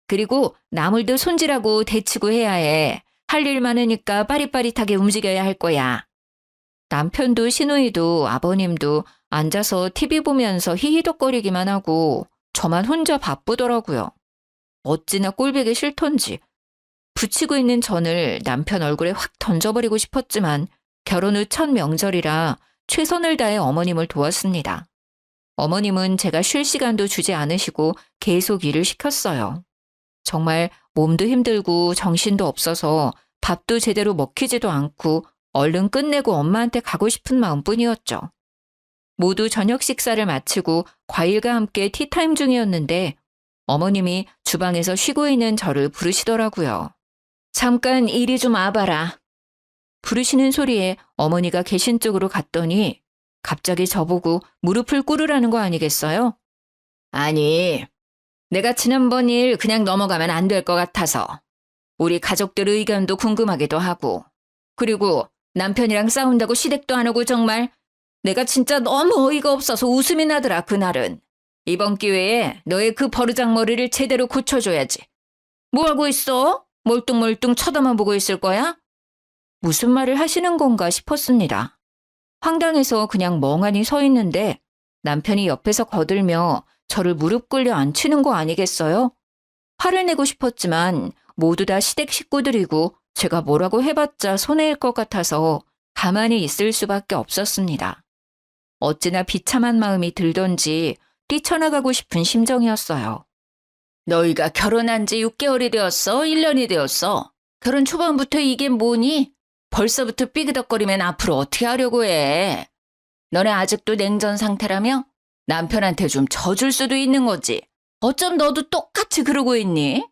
Speaker 1: 그리고 나물도 손질하고 데치고 해야 해. 할 일 많으니까 빠릿빠릿하게 움직여야 할 거야. 남편도 시누이도 아버님도 앉아서 TV 보면서 히히덕거리기만 하고 저만 혼자 바쁘더라고요. 어찌나 꼴보기 싫던지. 붙이고 있는 전을 남편 얼굴에 확 던져버리고 싶었지만 결혼 후 첫 명절이라 최선을 다해 어머님을 도왔습니다. 어머님은 제가 쉴 시간도 주지 않으시고 계속 일을 시켰어요. 정말 몸도 힘들고 정신도 없어서 밥도 제대로 먹히지도 않고 얼른 끝내고 엄마한테 가고 싶은 마음뿐이었죠. 모두 저녁 식사를 마치고 과일과 함께 티타임 중이었는데 어머님이 주방에서 쉬고 있는 저를 부르시더라고요. 잠깐 이리 좀 와봐라. 부르시는 소리에 어머니가 계신 쪽으로 갔더니 갑자기 저보고 무릎을 꿇으라는 거 아니겠어요? 아니, 내가 지난번 일 그냥 넘어가면 안 될 것 같아서. 우리 가족들 의견도 궁금하기도 하고. 그리고 남편이랑 싸운다고 시댁도 안 오고 정말 내가 진짜 너무 어이가 없어서 웃음이 나더라 그날은. 이번 기회에 너의 그 버르장머리를 제대로 고쳐줘야지. 뭐하고 있어? 멀뚱멀뚱 쳐다만 보고 있을 거야? 무슨 말을 하시는 건가 싶었습니다. 황당해서 그냥 멍하니 서 있는데 남편이 옆에서 거들며
Speaker 2: 저를 무릎 꿇려 앉히는 거 아니겠어요? 화를 내고 싶었지만 모두 다 시댁 식구들이고 제가 뭐라고 해봤자 손해일 것 같아서 가만히 있을 수밖에 없었습니다. 어찌나 비참한 마음이 들던지 뛰쳐나가고 싶은 심정이었어요. 너희가 결혼한 지 6개월이 되었어? 1년이 되었어? 결혼 초반부터 이게 뭐니? 벌써부터 삐그덕거리면 앞으로 어떻게 하려고 해? 너네 아직도 냉전 상태라며? 남편한테 좀 져줄 수도 있는 거지. 어쩜 너도 똑같이 그러고 있니?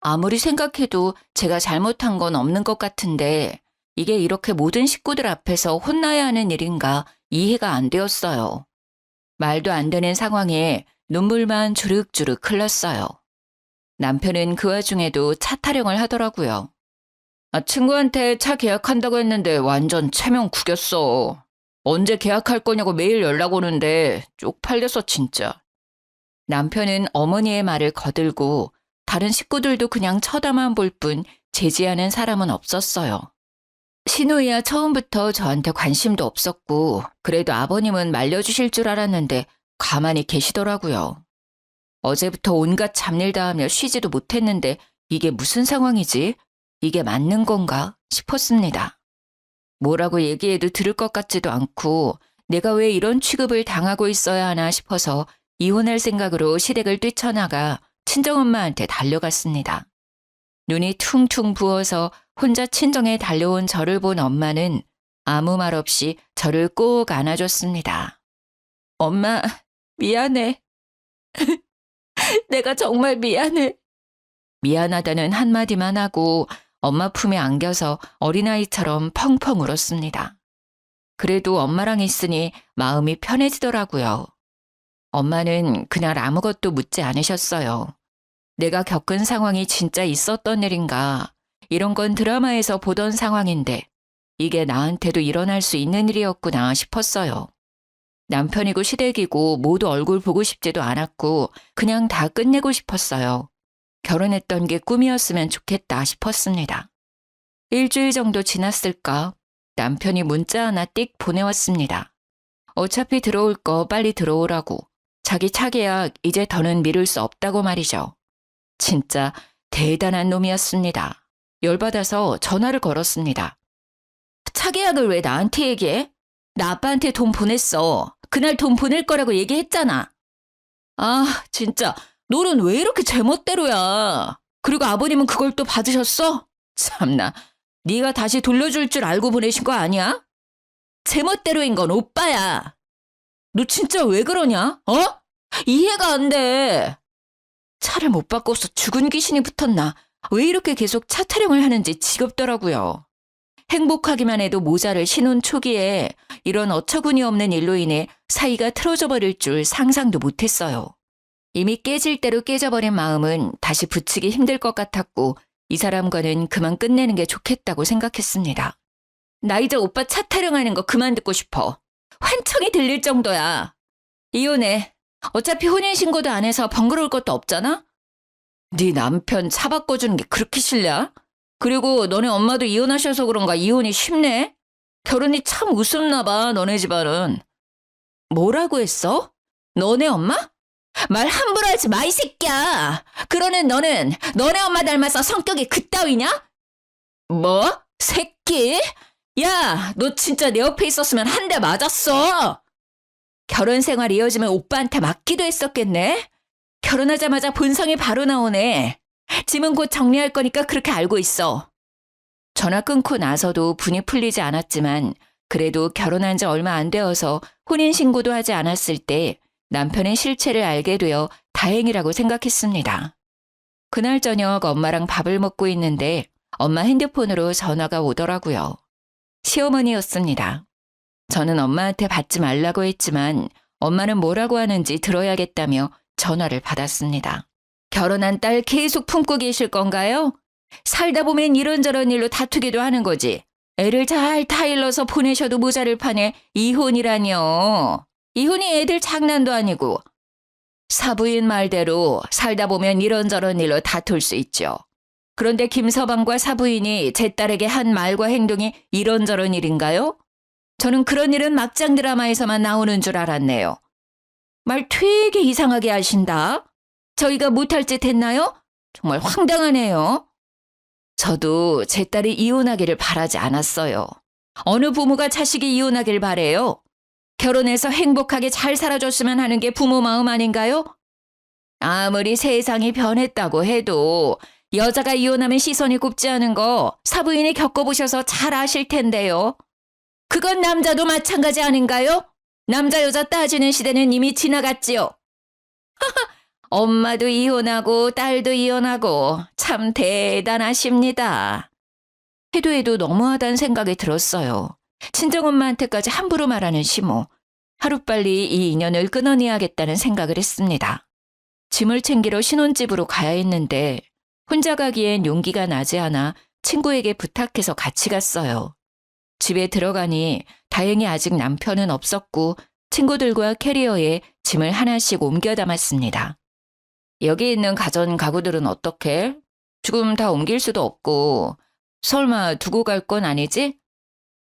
Speaker 2: 아무리 생각해도 제가 잘못한 건 없는 것 같은데 이게 이렇게 모든 식구들 앞에서 혼나야 하는 일인가 이해가 안 되었어요. 말도 안 되는 상황에 눈물만 주륵주륵 흘렀어요. 남편은 그 와중에도 차 타령을 하더라고요. 친구한테 차 계약한다고 했는데 완전 체면 구겼어. 언제 계약할 거냐고 매일 연락 오는데 쪽팔려서 진짜. 남편은 어머니의 말을 거들고 다른 식구들도 그냥 쳐다만 볼 뿐 제지하는 사람은 없었어요. 신우이야 처음부터 저한테 관심도 없었고 그래도 아버님은 말려주실 줄 알았는데 가만히 계시더라고요. 어제부터 온갖 잡일 다 하며 쉬지도 못했는데 이게 무슨 상황이지? 이게 맞는 건가 싶었습니다. 뭐라고 얘기해도 들을 것 같지도 않고 내가 왜 이런 취급을 당하고 있어야 하나 싶어서 이혼할 생각으로 시댁을 뛰쳐나가 친정엄마한테 달려갔습니다. 눈이 퉁퉁 부어서 혼자 친정에 달려온 저를 본 엄마는 아무 말 없이 저를 꼭 안아줬습니다. 엄마, 미안해. 내가 정말 미안해. 미안하다는 한마디만 하고 엄마 품에 안겨서 어린아이처럼 펑펑 울었습니다. 그래도 엄마랑 있으니 마음이 편해지더라고요. 엄마는 그날 아무것도 묻지 않으셨어요. 내가 겪은 상황이 진짜 있었던 일인가, 이런 건 드라마에서 보던 상황인데 이게 나한테도 일어날 수 있는 일이었구나 싶었어요. 남편이고 시댁이고 모두 얼굴 보고 싶지도 않았고 그냥 다 끝내고 싶었어요. 결혼했던 게 꿈이었으면 좋겠다 싶었습니다. 일주일 정도 지났을까 남편이 문자 하나 띡 보내왔습니다. 어차피 들어올 거 빨리 들어오라고. 자기 차 계약 이제 더는 미룰 수 없다고 말이죠. 진짜 대단한 놈이었습니다. 열받아서 전화를 걸었습니다. 차 계약을 왜 나한테 얘기해? 나 아빠한테 돈 보냈어. 그날 돈 보낼 거라고 얘기했잖아. 아, 진짜 너는 왜 이렇게 제멋대로야. 그리고 아버님은 그걸 또 받으셨어? 참나, 네가 다시 돌려줄 줄 알고 보내신 거 아니야? 제멋대로인 건 오빠야. 너 진짜 왜 그러냐? 어? 이해가 안 돼. 차를 못 바꿔서 죽은 귀신이 붙었나? 왜 이렇게 계속 차 타령을 하는지 지겹더라고요. 행복하기만 해도 모자를 신혼 초기에 이런 어처구니 없는 일로 인해 사이가 틀어져 버릴 줄 상상도 못했어요. 이미 깨질 대로 깨져버린 마음은 다시 붙이기 힘들 것 같았고 이 사람과는 그만 끝내는 게 좋겠다고 생각했습니다. 나 이제 오빠 차 타령하는 거 그만 듣고 싶어. 환청이 들릴 정도야. 이혼해. 어차피 혼인신고도 안 해서 번거로울 것도 없잖아? 네 남편 차 바꿔주는 게 그렇게 싫냐? 그리고 너네 엄마도 이혼하셔서 그런가 이혼이 쉽네? 결혼이 참 우습나 봐, 너네 집안은. 뭐라고 했어? 너네 엄마? 말 함부로 하지 마, 이 새끼야. 그러는 너는 너네 엄마 닮아서 성격이 그따위냐? 뭐? 새끼? 야, 너 진짜 내 옆에 있었으면 한 대 맞았어. 결혼 생활 이어지면 오빠한테 맞기도 했었겠네? 결혼하자마자 본성이 바로 나오네. 짐은 곧 정리할 거니까 그렇게 알고 있어. 전화 끊고 나서도 분이 풀리지 않았지만 그래도 결혼한 지 얼마 안 되어서 혼인신고도 하지 않았을 때 남편의 실체를 알게 되어 다행이라고 생각했습니다. 그날 저녁 엄마랑 밥을 먹고 있는데 엄마 핸드폰으로 전화가 오더라고요. 시어머니였습니다. 저는 엄마한테 받지 말라고 했지만 엄마는 뭐라고 하는지 들어야겠다며 전화를 받았습니다. 결혼한 딸 계속 품고 계실 건가요? 살다 보면 이런저런 일로 다투기도 하는 거지. 애를 잘 타일러서 보내셔도 모자를 파네. 이혼이라뇨. 이혼이 애들 장난도 아니고. 사부인 말대로 살다 보면 이런저런 일로 다툴 수 있죠. 그런데 김서방과 사부인이 제 딸에게 한 말과 행동이 이런저런 일인가요? 저는 그런 일은 막장 드라마에서만 나오는 줄 알았네요. 말 되게 이상하게 하신다. 저희가 못할 짓 했나요? 정말 황당하네요. 저도 제 딸이 이혼하기를 바라지 않았어요. 어느 부모가 자식이 이혼하길 바래요? 결혼해서 행복하게 잘 살아줬으면 하는 게 부모 마음 아닌가요? 아무리 세상이 변했다고 해도 여자가 이혼하면 시선이 곱지 않은 거 사부인이 겪어보셔서 잘 아실 텐데요. 그건 남자도 마찬가지 아닌가요? 남자 여자 따지는 시대는 이미 지나갔지요. 엄마도 이혼하고 딸도 이혼하고 참 대단하십니다. 해도 너무하다는 생각이 들었어요. 친정엄마한테까지 함부로 말하는 시모. 하루빨리 이 인연을 끊어내야겠다는 생각을 했습니다. 짐을 챙기러 신혼집으로 가야 했는데 혼자 가기엔 용기가 나지 않아 친구에게 부탁해서 같이 갔어요. 집에 들어가니 다행히 아직 남편은 없었고 친구들과 캐리어에 짐을 하나씩 옮겨 담았습니다. 여기 있는 가전 가구들은 어떻게? 지금 다 옮길 수도 없고 설마 두고 갈 건 아니지?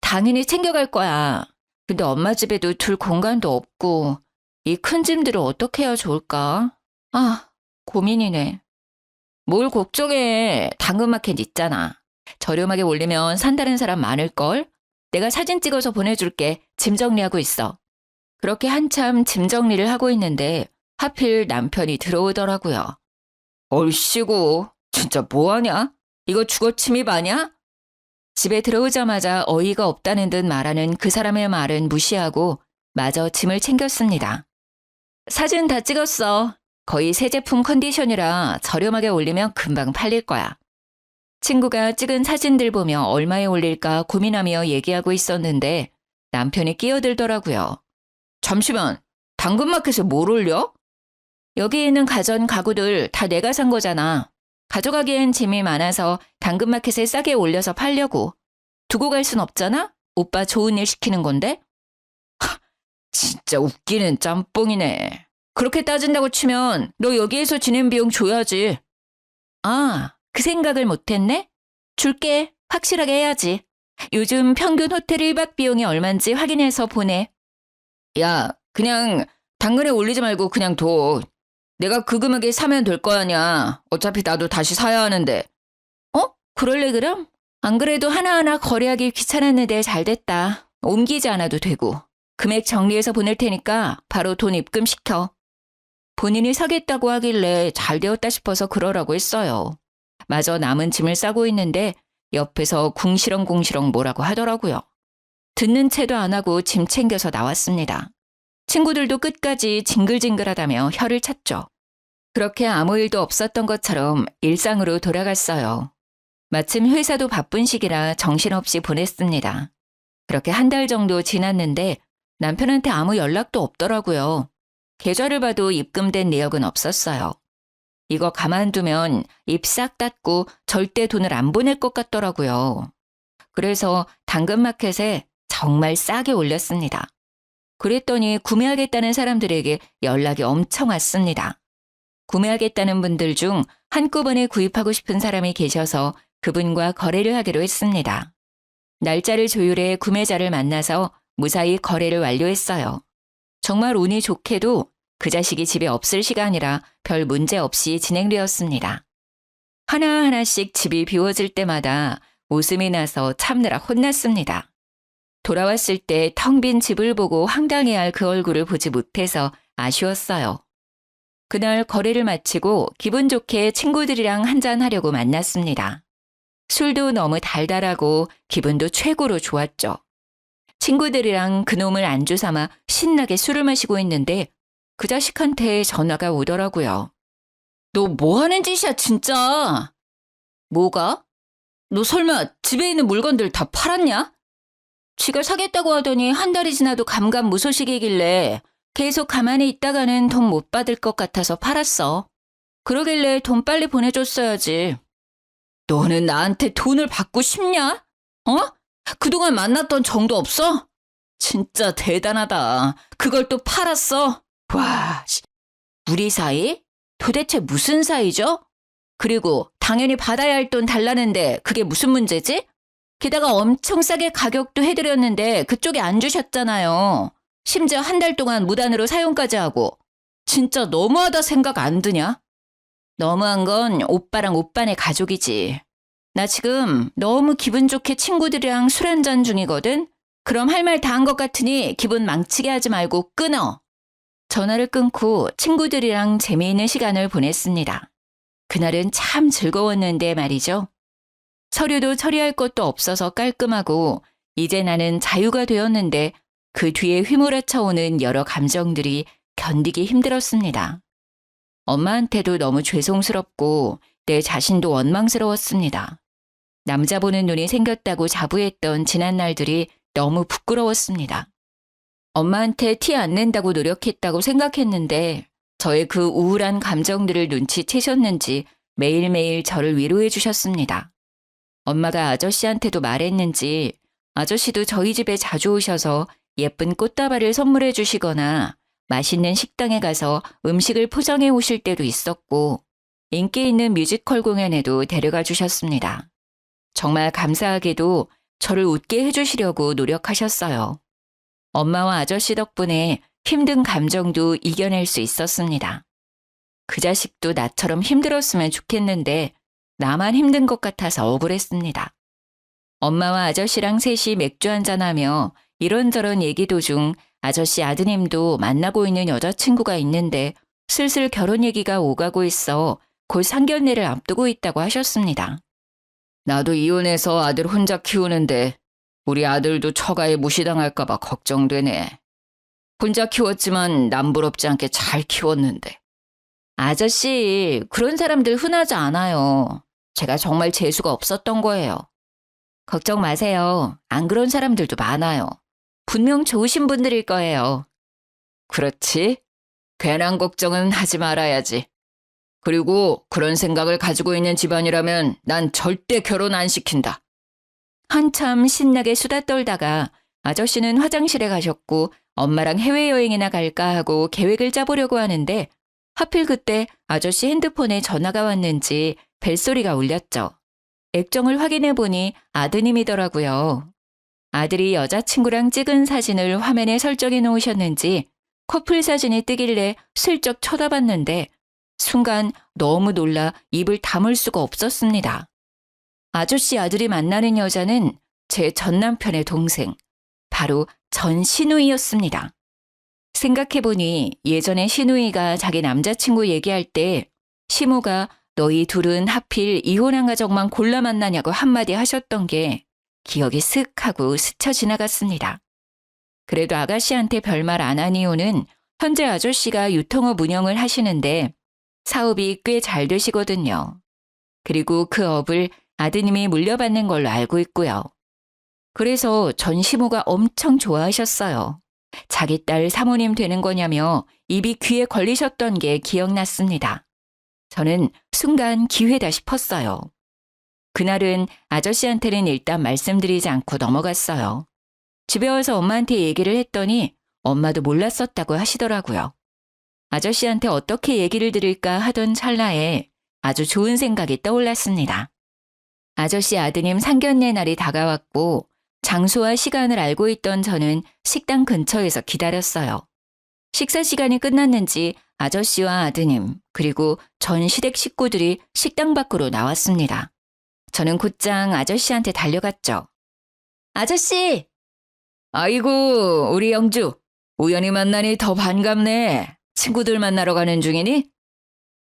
Speaker 2: 당연히 챙겨갈 거야. 근데 엄마 집에도 둘 공간도 없고 이 큰 짐들을 어떻게 해야 좋을까? 아, 고민이네. 뭘 걱정해. 당근마켓 있잖아. 저렴하게 올리면 산다는 사람 많을걸? 내가 사진 찍어서 보내줄게. 짐 정리하고 있어. 그렇게 한참 짐 정리를 하고 있는데 하필 남편이 들어오더라고요. 얼씨구, 진짜 뭐하냐? 이거 주거 침입 아냐? 집에 들어오자마자 어이가 없다는 듯 말하는 그 사람의 말은 무시하고 마저 짐을 챙겼습니다. 사진 다 찍었어. 거의 새 제품 컨디션이라 저렴하게 올리면 금방 팔릴 거야. 친구가 찍은 사진들 보며 얼마에 올릴까 고민하며 얘기하고 있었는데 남편이 끼어들더라고요. 잠시만, 당근마켓에 뭘 올려? 여기 있는 가전 가구들 다 내가 산 거잖아. 가져가기엔 짐이 많아서 당근마켓에 싸게 올려서 팔려고. 두고 갈 순 없잖아? 오빠 좋은 일 시키는 건데? 하, 진짜 웃기는 짬뽕이네. 그렇게 따진다고 치면 너 여기에서 지낸 비용 줘야지. 아, 그 생각을 못했네? 줄게. 확실하게 해야지. 요즘 평균 호텔 1박 비용이 얼만지 확인해서 보내. 야, 그냥 당근에 올리지 말고 그냥 둬. 내가 그 금액에 사면 될 거 아니야. 어차피 나도 다시 사야 하는데. 그럴래 그럼? 안 그래도 하나하나 거래하기 귀찮았는데 잘 됐다. 옮기지 않아도 되고. 금액 정리해서 보낼 테니까 바로 돈 입금시켜. 본인이 사겠다고 하길래 잘 되었다 싶어서 그러라고 했어요. 마저 남은 짐을 싸고 있는데 옆에서 궁시렁궁시렁 뭐라고 하더라고요. 듣는 채도 안 하고 짐 챙겨서 나왔습니다. 친구들도 끝까지 징글징글하다며 혀를 찼죠. 그렇게 아무 일도 없었던 것처럼 일상으로 돌아갔어요. 마침 회사도 바쁜 시기라 정신없이 보냈습니다. 그렇게 한 달 정도 지났는데 남편한테 아무 연락도 없더라고요. 계좌를 봐도 입금된 내역은 없었어요. 이거 가만두면 입 싹 닫고 절대 돈을 안 보낼 것 같더라고요. 그래서 당근마켓에 정말 싸게 올렸습니다. 그랬더니 구매하겠다는 사람들에게 연락이 엄청 왔습니다. 구매하겠다는 분들 중 한꺼번에 구입하고 싶은 사람이 계셔서 그분과 거래를 하기로 했습니다. 날짜를 조율해 구매자를 만나서 무사히 거래를 완료했어요. 정말 운이 좋게도 그 자식이 집에 없을 시간이라 별 문제 없이 진행되었습니다. 하나하나씩 집이 비워질 때마다 웃음이 나서 참느라 혼났습니다. 돌아왔을 때 텅 빈 집을 보고 황당해할 그 얼굴을 보지 못해서 아쉬웠어요. 그날 거래를 마치고 기분 좋게 친구들이랑 한잔하려고 만났습니다. 술도 너무 달달하고 기분도 최고로 좋았죠. 친구들이랑 그놈을 안주 삼아 신나게 술을 마시고 있는데 그 자식한테 전화가 오더라고요. 너 뭐 하는 짓이야 진짜? 뭐가? 너 설마 집에 있는 물건들 다 팔았냐? 지가 사겠다고 하더니 한 달이 지나도 감감무소식이길래 계속 가만히 있다가는 돈 못 받을 것 같아서 팔았어. 그러길래 돈 빨리 보내줬어야지. 너는 나한테 돈을 받고 싶냐? 그동안 만났던 정도 없어? 진짜 대단하다. 그걸 또 팔았어? 와, 우리 사이? 도대체 무슨 사이죠? 그리고 당연히 받아야 할 돈 달라는데 그게 무슨 문제지? 게다가 엄청 싸게 가격도 해드렸는데 그쪽이 안 주셨잖아요. 심지어 한 달 동안 무단으로 사용까지 하고. 진짜 너무하다 생각 안 드냐? 너무한 건 오빠랑 오빠네 가족이지. 나 지금 너무 기분 좋게 친구들이랑 술 한잔 중이거든? 그럼 할 말 다 한 것 같으니 기분 망치게 하지 말고 끊어. 전화를 끊고 친구들이랑 재미있는 시간을 보냈습니다. 그날은 참 즐거웠는데 말이죠. 서류도 처리할 것도 없어서 깔끔하고 이제 나는 자유가 되었는데 그 뒤에 휘몰아쳐 오는 여러 감정들이 견디기 힘들었습니다. 엄마한테도 너무 죄송스럽고 내 자신도 원망스러웠습니다. 남자 보는 눈이 생겼다고 자부했던 지난 날들이 너무 부끄러웠습니다. 엄마한테 티 안 낸다고 노력했다고 생각했는데 저의 그 우울한 감정들을 눈치채셨는지 매일매일 저를 위로해 주셨습니다. 엄마가 아저씨한테도 말했는지 아저씨도 저희 집에 자주 오셔서 예쁜 꽃다발을 선물해 주시거나 맛있는 식당에 가서 음식을 포장해 오실 때도 있었고 인기 있는 뮤지컬 공연에도 데려가 주셨습니다. 정말 감사하게도 저를 웃게 해주시려고 노력하셨어요. 엄마와 아저씨 덕분에 힘든 감정도 이겨낼 수 있었습니다. 그 자식도 나처럼 힘들었으면 좋겠는데 나만 힘든 것 같아서 억울했습니다. 엄마와 아저씨랑 셋이 맥주 한잔하며 이런저런 얘기 도중 아저씨 아드님도 만나고 있는 여자친구가 있는데 슬슬 결혼 얘기가 오가고 있어 곧 상견례를 앞두고 있다고 하셨습니다. 나도 이혼해서 아들 혼자 키우는데 우리 아들도 처가에 무시당할까 봐 걱정되네. 혼자 키웠지만 남부럽지 않게 잘 키웠는데. 아저씨, 그런 사람들 흔하지 않아요. 제가 정말 재수가 없었던 거예요. 걱정 마세요. 안 그런 사람들도 많아요. 분명 좋으신 분들일 거예요. 그렇지? 괜한 걱정은 하지 말아야지. 그리고 그런 생각을 가지고 있는 집안이라면 난 절대 결혼 안 시킨다. 한참 신나게 수다 떨다가 아저씨는 화장실에 가셨고 엄마랑 해외여행이나 갈까 하고 계획을 짜보려고 하는데 하필 그때 아저씨 핸드폰에 전화가 왔는지 벨소리가 울렸죠. 액정을 확인해 보니 아드님이더라고요. 아들이 여자친구랑 찍은 사진을 화면에 설정해 놓으셨는지 커플 사진이 뜨길래 슬쩍 쳐다봤는데 순간 너무 놀라 입을 다물 수가 없었습니다. 아저씨 아들이 만나는 여자는 제 전 남편의 동생, 바로 전신우이였습니다. 생각해보니 예전에 신우이가 자기 남자친구 얘기할 때 시모가 너희 둘은 하필 이혼한 가족만 골라 만나냐고 한마디 하셨던 게 기억이 쓱 하고 스쳐 지나갔습니다. 그래도 아가씨한테 별말 안 한 이유는 현재 아저씨가 유통업 운영을 하시는데 사업이 꽤 잘 되시거든요. 그리고 그 업을 아드님이 물려받는 걸로 알고 있고요. 그래서 전 시모가 엄청 좋아하셨어요. 자기 딸 사모님 되는 거냐며 입이 귀에 걸리셨던 게 기억났습니다. 저는 순간 기회다 싶었어요. 그날은 아저씨한테는 일단 말씀드리지 않고 넘어갔어요. 집에 와서 엄마한테 얘기를 했더니 엄마도 몰랐었다고 하시더라고요. 아저씨한테 어떻게 얘기를 드릴까 하던 찰나에 아주 좋은 생각이 떠올랐습니다. 아저씨 아드님 상견례 날이 다가왔고 장소와 시간을 알고 있던 저는 식당 근처에서 기다렸어요. 식사 시간이 끝났는지 아저씨와 아드님 그리고 전 시댁 식구들이 식당 밖으로 나왔습니다. 저는 곧장 아저씨한테 달려갔죠. 아저씨! 아이고 우리 영주 우연히 만나니 더 반갑네. 친구들 만나러 가는 중이니?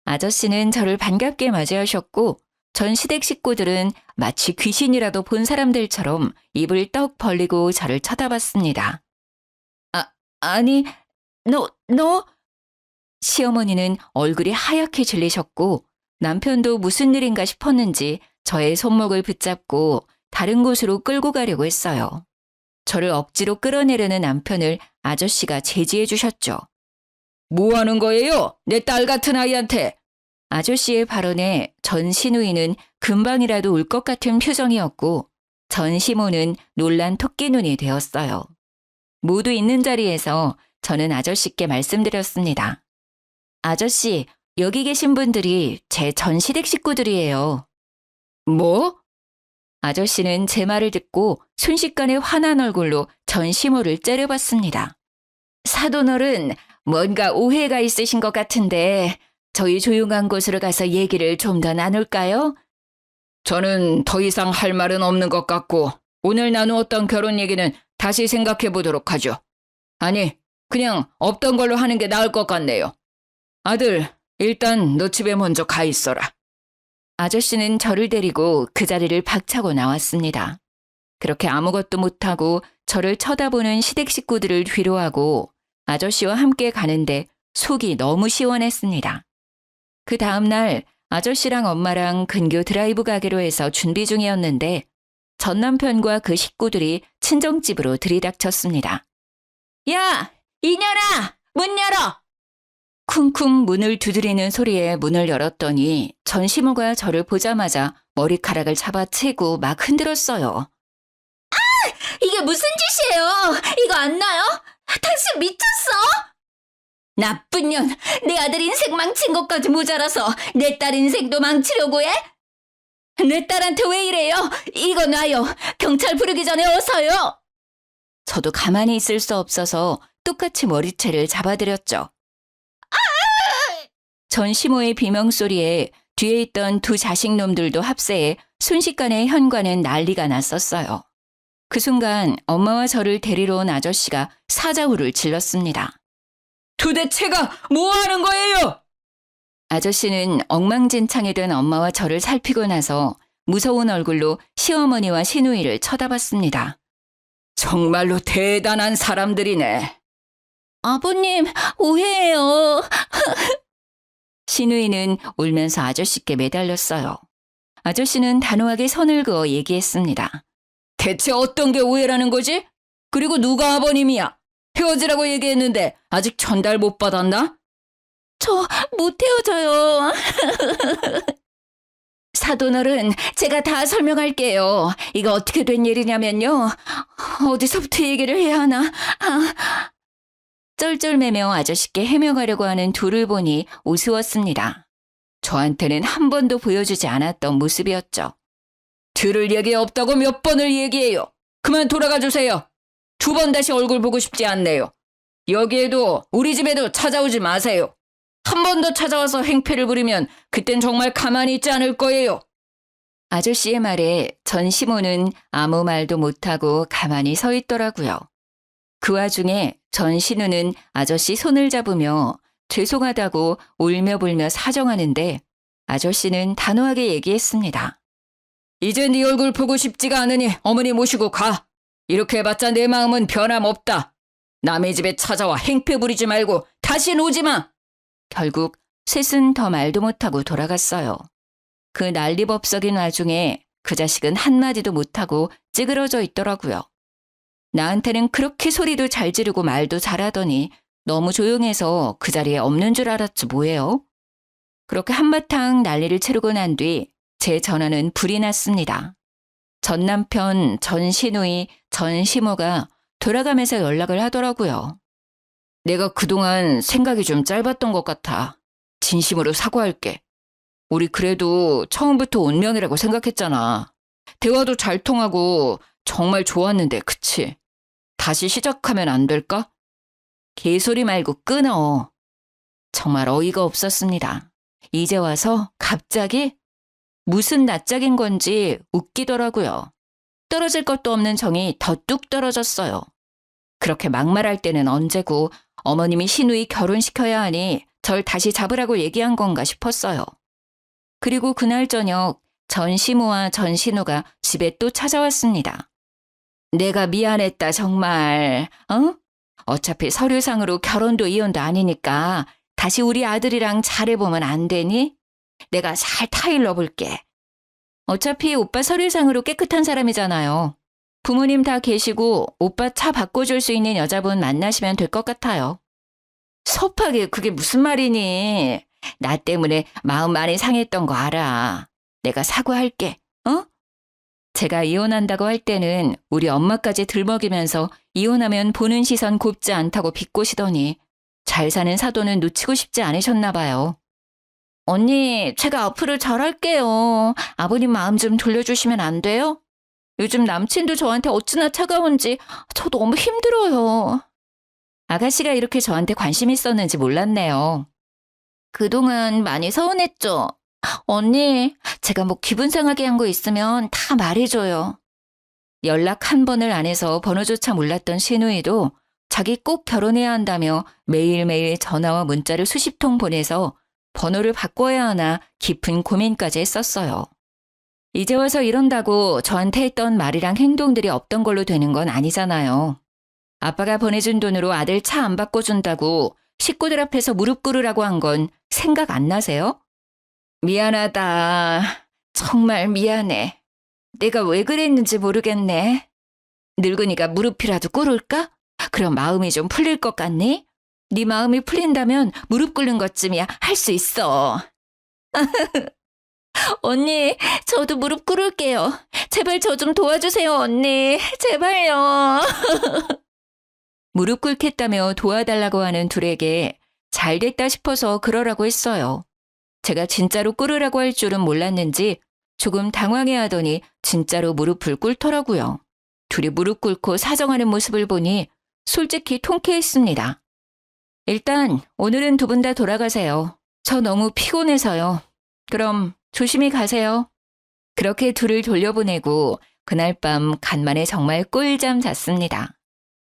Speaker 2: 아저씨는 저를 반갑게 맞이하셨고 전 시댁 식구들은 마치 귀신이라도 본 사람들처럼 입을 떡 벌리고 저를 쳐다봤습니다. 아니, 너? 시어머니는 얼굴이 하얗게 질리셨고 남편도 무슨 일인가 싶었는지 저의 손목을 붙잡고 다른 곳으로 끌고 가려고 했어요. 저를 억지로 끌어내려는 남편을 아저씨가 제지해 주셨죠. 뭐 하는 거예요? 내 딸 같은 아이한테. 아저씨의 발언에 전 시누이는 금방이라도 울 것 같은 표정이었고 전 시모는 놀란 토끼눈이 되었어요. 모두 있는 자리에서 저는 아저씨께 말씀드렸습니다. 아저씨, 여기 계신 분들이 제 전 시댁 식구들이에요. 뭐? 아저씨는 제 말을 듣고 순식간에 화난 얼굴로 전 시모를 째려봤습니다. 사돈어른,
Speaker 1: 뭔가 오해가 있으신 것 같은데 저희 조용한 곳으로 가서 얘기를 좀 더 나눌까요? 저는 더 이상 할 말은 없는 것 같고 오늘 나누었던 결혼 얘기는 다시 생각해 보도록 하죠. 아니, 그냥 없던 걸로 하는 게 나을 것 같네요. 아들, 일단 너 집에 먼저 가 있어라. 아저씨는 저를 데리고 그 자리를 박차고 나왔습니다. 그렇게 아무것도 못하고 저를 쳐다보는 시댁 식구들을 뒤로하고 아저씨와 함께 가는데 속이 너무 시원했습니다. 그 다음날 아저씨랑 엄마랑 근교 드라이브 가기로 해서 준비 중이었는데 전 남편과 그 식구들이 친정집으로 들이닥쳤습니다. 야, 이년아! 문 열어! 쿵쿵 문을 두드리는 소리에 문을 열었더니 전시모가 저를 보자마자 머리카락을 잡아채고 막 흔들었어요.
Speaker 2: 이게 무슨 짓이에요? 이거 안 나요? 당신 미쳤어? 나쁜 년, 내 아들 인생 망친 것까지 모자라서 내 딸 인생도 망치려고 해? 내 딸한테 왜 이래요? 이거 놔요. 경찰 부르기 전에 어서요.
Speaker 1: 저도 가만히 있을 수 없어서 똑같이 머리채를 잡아드렸죠. 전시모의 비명소리에 뒤에 있던 두 자식놈들도 합세해 순식간에 현관은 난리가 났었어요. 그 순간 엄마와 저를 데리러 온 아저씨가 사자후를 질렀습니다. 도대체가 뭐 하는 거예요? 아저씨는 엉망진창이 된 엄마와 저를 살피고 나서 무서운 얼굴로 시어머니와 시누이를 쳐다봤습니다. 정말로 대단한 사람들이네.
Speaker 2: 아버님, 오해예요.
Speaker 1: 시누이는 울면서 아저씨께 매달렸어요. 아저씨는 단호하게 선을 그어 얘기했습니다. 대체 어떤 게 오해라는 거지? 그리고 누가 아버님이야? 헤어지라고 얘기했는데 아직 전달 못 받았나?
Speaker 2: 저 못 헤어져요.
Speaker 1: 사돈어른, 제가 다 설명할게요. 이거 어떻게 된 일이냐면요. 어디서부터 얘기를 해야 하나? 쩔쩔매며 아저씨께 해명하려고 하는 둘을 보니 우스웠습니다. 저한테는 한 번도 보여주지 않았던 모습이었죠. 들을 얘기 없다고 몇 번을 얘기해요. 그만 돌아가 주세요. 2번 다시 얼굴 보고 싶지 않네요. 여기에도 우리 집에도 찾아오지 마세요. 한 번 더 찾아와서 행패를 부리면 그땐 정말 가만히 있지 않을 거예요. 아저씨의 말에 전시모는 아무 말도 못하고 가만히 서 있더라고요. 그 와중에 전신우는 아저씨 손을 잡으며 죄송하다고 울며불며 사정하는데 아저씨는 단호하게 얘기했습니다. 이제 네 얼굴 보고 싶지가 않으니 어머니 모시고 가. 이렇게 해봤자 내 마음은 변함없다. 남의 집에 찾아와 행패 부리지 말고 다신 오지 마. 결국 셋은 더 말도 못하고 돌아갔어요. 그 난리법석인 와중에 그 자식은 한마디도 못하고 찌그러져 있더라고요. 나한테는 그렇게 소리도 잘 지르고 말도 잘하더니 너무 조용해서 그 자리에 없는 줄 알았지 뭐예요. 그렇게 한바탕 난리를 치르고 난 뒤 제 전화는 불이 났습니다. 전 남편, 전 시누이, 전 시모가 돌아가면서 연락을 하더라고요. 내가 그동안 생각이 좀 짧았던 것 같아. 진심으로 사과할게. 우리 그래도 처음부터 운명이라고 생각했잖아. 대화도 잘 통하고 정말 좋았는데, 그치? 다시 시작하면 안 될까? 개소리 말고 끊어. 정말 어이가 없었습니다. 이제 와서 갑자기 무슨 낯짝인 건지 웃기더라고요. 떨어질 것도 없는 정이 더 뚝 떨어졌어요. 그렇게 막말할 때는 언제고 어머님이 시누이 결혼시켜야 하니 절 다시 잡으라고 얘기한 건가 싶었어요. 그리고 그날 저녁 전시모와 전신우가 집에 또 찾아왔습니다. 내가 미안했다 정말. 어차피 서류상으로 결혼도 이혼도 아니니까 다시 우리 아들이랑 잘해보면 안 되니? 내가 잘 타일러 볼게. 어차피 오빠 서류상으로 깨끗한 사람이잖아요. 부모님 다 계시고 오빠 차 바꿔줄 수 있는 여자분 만나시면 될 것 같아요. 섭하게 그게 무슨 말이니? 나 때문에 마음 많이 상했던 거 알아. 내가 사과할게. 제가 이혼한다고 할 때는 우리 엄마까지 들먹이면서 이혼하면 보는 시선 곱지 않다고 비꼬시더니 잘 사는 사돈은 놓치고 싶지 않으셨나 봐요. 언니, 제가 앞으로 잘할게요. 아버님 마음 좀 돌려주시면 안 돼요? 요즘 남친도 저한테 어찌나 차가운지 저 너무 힘들어요. 아가씨가 이렇게 저한테 관심 있었는지 몰랐네요. 그동안 많이 서운했죠? 언니, 제가 뭐 기분 상하게 한 거 있으면 다 말해줘요. 연락 한 번을 안 해서 번호조차 몰랐던 신우이도 자기 꼭 결혼해야 한다며 매일매일 전화와 문자를 수십 통 보내서 번호를 바꿔야 하나 깊은 고민까지 했었어요. 이제 와서 이런다고 저한테 했던 말이랑 행동들이 없던 걸로 되는 건 아니잖아요. 아빠가 보내준 돈으로 아들 차 안 바꿔준다고 식구들 앞에서 무릎 꿇으라고 한 건 생각 안 나세요? 미안하다. 정말 미안해. 내가 왜 그랬는지 모르겠네. 늙으니까 무릎이라도 꿇을까? 그럼 마음이 좀 풀릴 것 같니? 네 마음이 풀린다면 무릎 꿇는 것쯤이야 할 수 있어. 언니, 저도 무릎 꿇을게요. 제발 저 좀 도와주세요, 언니. 제발요. 무릎 꿇겠다며 도와달라고 하는 둘에게 잘 됐다 싶어서 그러라고 했어요. 제가 진짜로 꿇으라고 할 줄은 몰랐는지 조금 당황해하더니 진짜로 무릎을 꿇더라고요. 둘이 무릎 꿇고 사정하는 모습을 보니 솔직히 통쾌했습니다. 일단 오늘은 두 분 다 돌아가세요. 저 너무 피곤해서요. 그럼 조심히 가세요. 그렇게 둘을 돌려보내고 그날 밤 간만에 정말 꿀잠 잤습니다.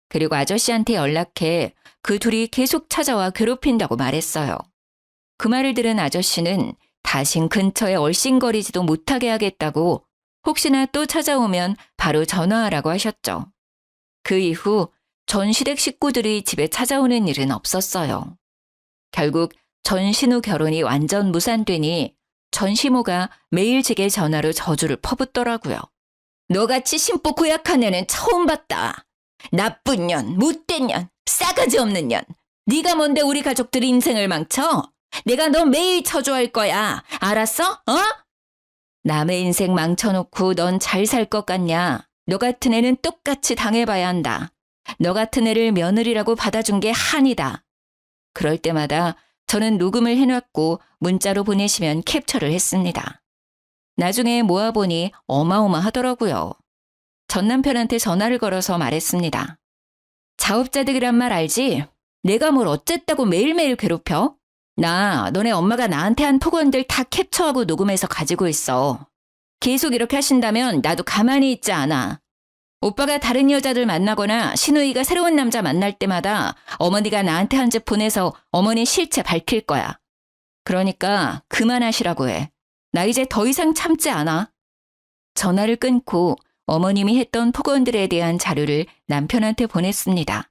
Speaker 1: 그리고 아저씨한테 연락해 그 둘이 계속 찾아와 괴롭힌다고 말했어요. 그 말을 들은 아저씨는 다신 근처에 얼씬거리지도 못하게 하겠다고 혹시나 또 찾아오면 바로 전화하라고 하셨죠. 그 이후 전 시댁 식구들이 집에 찾아오는 일은 없었어요. 결국 전신우 결혼이 완전 무산되니 전시모가 매일 제게 전화로 저주를 퍼붓더라고요. 너같이 심보 고약한 애는 처음 봤다. 나쁜 년, 못된 년, 싸가지 없는 년. 네가 뭔데 우리 가족들 인생을 망쳐? 내가 너 매일 처조할 거야. 알았어? 어? 남의 인생 망쳐놓고 넌 잘 살 것 같냐? 너 같은 애는 똑같이 당해봐야 한다. 너 같은 애를 며느리라고 받아준 게 한이다. 그럴 때마다 저는 녹음을 해놨고 문자로 보내시면 캡처를 했습니다. 나중에 모아보니 어마어마하더라고요. 전 남편한테 전화를 걸어서 말했습니다. 자업자득이란 말 알지? 내가 뭘 어쨌다고 매일매일 괴롭혀? 나 너네 엄마가 나한테 한 폭언들 다 캡처하고 녹음해서 가지고 있어. 계속 이렇게 하신다면 나도 가만히 있지 않아. 오빠가 다른 여자들 만나거나 신우이가 새로운 남자 만날 때마다 어머니가 나한테 한 집 보내서 어머니 실체 밝힐 거야. 그러니까 그만하시라고 해. 나 이제 더 이상 참지 않아. 전화를 끊고 어머님이 했던 폭언들에 대한 자료를 남편한테 보냈습니다.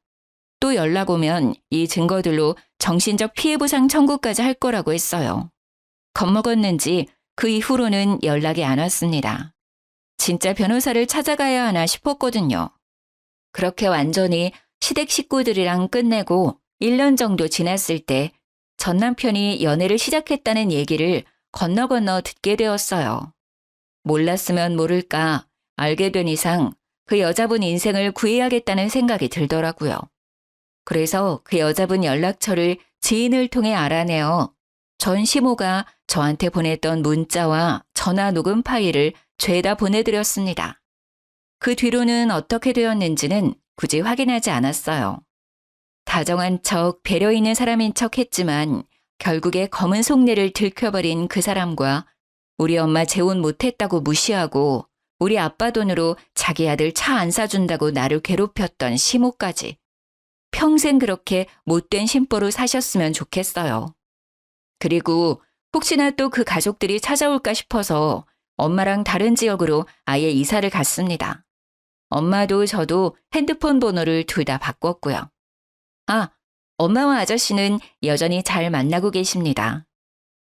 Speaker 1: 또 연락 오면 이 증거들로 정신적 피해보상 청구까지 할 거라고 했어요. 겁먹었는지 그 이후로는 연락이 안 왔습니다. 진짜 변호사를 찾아가야 하나 싶었거든요. 그렇게 완전히 시댁 식구들이랑 끝내고 1년 정도 지났을 때 전 남편이 연애를 시작했다는 얘기를 건너 듣게 되었어요. 몰랐으면 모를까 알게 된 이상 그 여자분 인생을 구해야겠다는 생각이 들더라고요. 그래서 그 여자분 연락처를 지인을 통해 알아내어 전 시모가 저한테 보냈던 문자와 전화 녹음 파일을 죄다 보내드렸습니다. 그 뒤로는 어떻게 되었는지는 굳이 확인하지 않았어요. 다정한 척, 배려 있는 사람인 척 했지만 결국에 검은 속내를 들켜버린 그 사람과 우리 엄마 재혼 못했다고 무시하고 우리 아빠 돈으로 자기 아들 차 안 사준다고 나를 괴롭혔던 시모까지. 평생 그렇게 못된 심보로 사셨으면 좋겠어요. 그리고 혹시나 또 그 가족들이 찾아올까 싶어서 엄마랑 다른 지역으로 아예 이사를 갔습니다. 엄마도 저도 핸드폰 번호를 둘 다 바꿨고요. 아, 엄마와 아저씨는 여전히 잘 만나고 계십니다.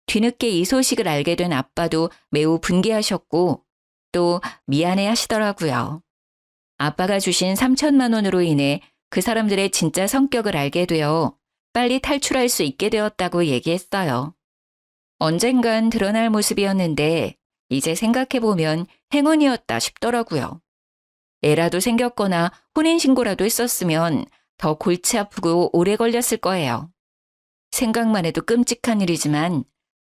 Speaker 1: 뒤늦게 이 소식을 알게 된 아빠도 매우 분개하셨고 또 미안해 하시더라고요. 아빠가 주신 3천만 원으로 인해 그 사람들의 진짜 성격을 알게 되어 빨리 탈출할 수 있게 되었다고 얘기했어요. 언젠간 드러날 모습이었는데 이제 생각해보면 행운이었다 싶더라고요. 애라도 생겼거나 혼인신고라도 했었으면 더 골치 아프고 오래 걸렸을 거예요. 생각만 해도 끔찍한 일이지만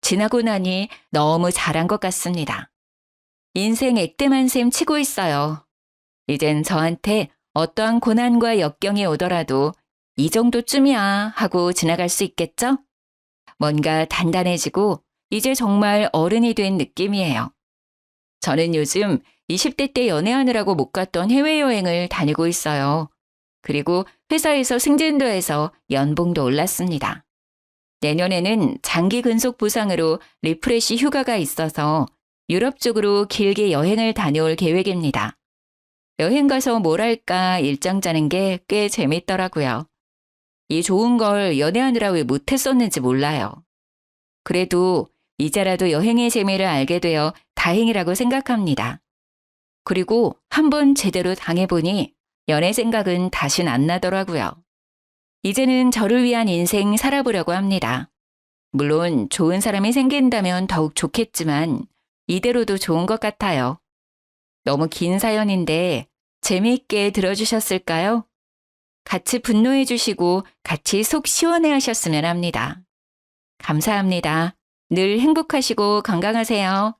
Speaker 1: 지나고 나니 너무 잘한 것 같습니다. 인생 액땜한 셈 치고 있어요. 이젠 저한테 어떠한 고난과 역경이 오더라도 이 정도쯤이야 하고 지나갈 수 있겠죠? 뭔가 단단해지고 이제 정말 어른이 된 느낌이에요. 저는 요즘 20대 때 연애하느라고 못 갔던 해외여행을 다니고 있어요. 그리고 회사에서 승진도 해서 연봉도 올랐습니다. 내년에는 장기 근속 보상으로 리프레시 휴가가 있어서 유럽 쪽으로 길게 여행을 다녀올 계획입니다. 여행 가서 뭘 할까 일정 짜는 게 꽤 재밌더라고요. 이 좋은 걸 연애하느라 왜 못했었는지 몰라요. 그래도 이제라도 여행의 재미를 알게 되어 다행이라고 생각합니다. 그리고 한번 제대로 당해보니 연애 생각은 다신 안 나더라고요. 이제는 저를 위한 인생 살아보려고 합니다. 물론 좋은 사람이 생긴다면 더욱 좋겠지만 이대로도 좋은 것 같아요. 너무 긴 사연인데 재미있게 들어주셨을까요? 같이 분노해 주시고 같이 속 시원해 하셨으면 합니다. 감사합니다. 늘 행복하시고 건강하세요.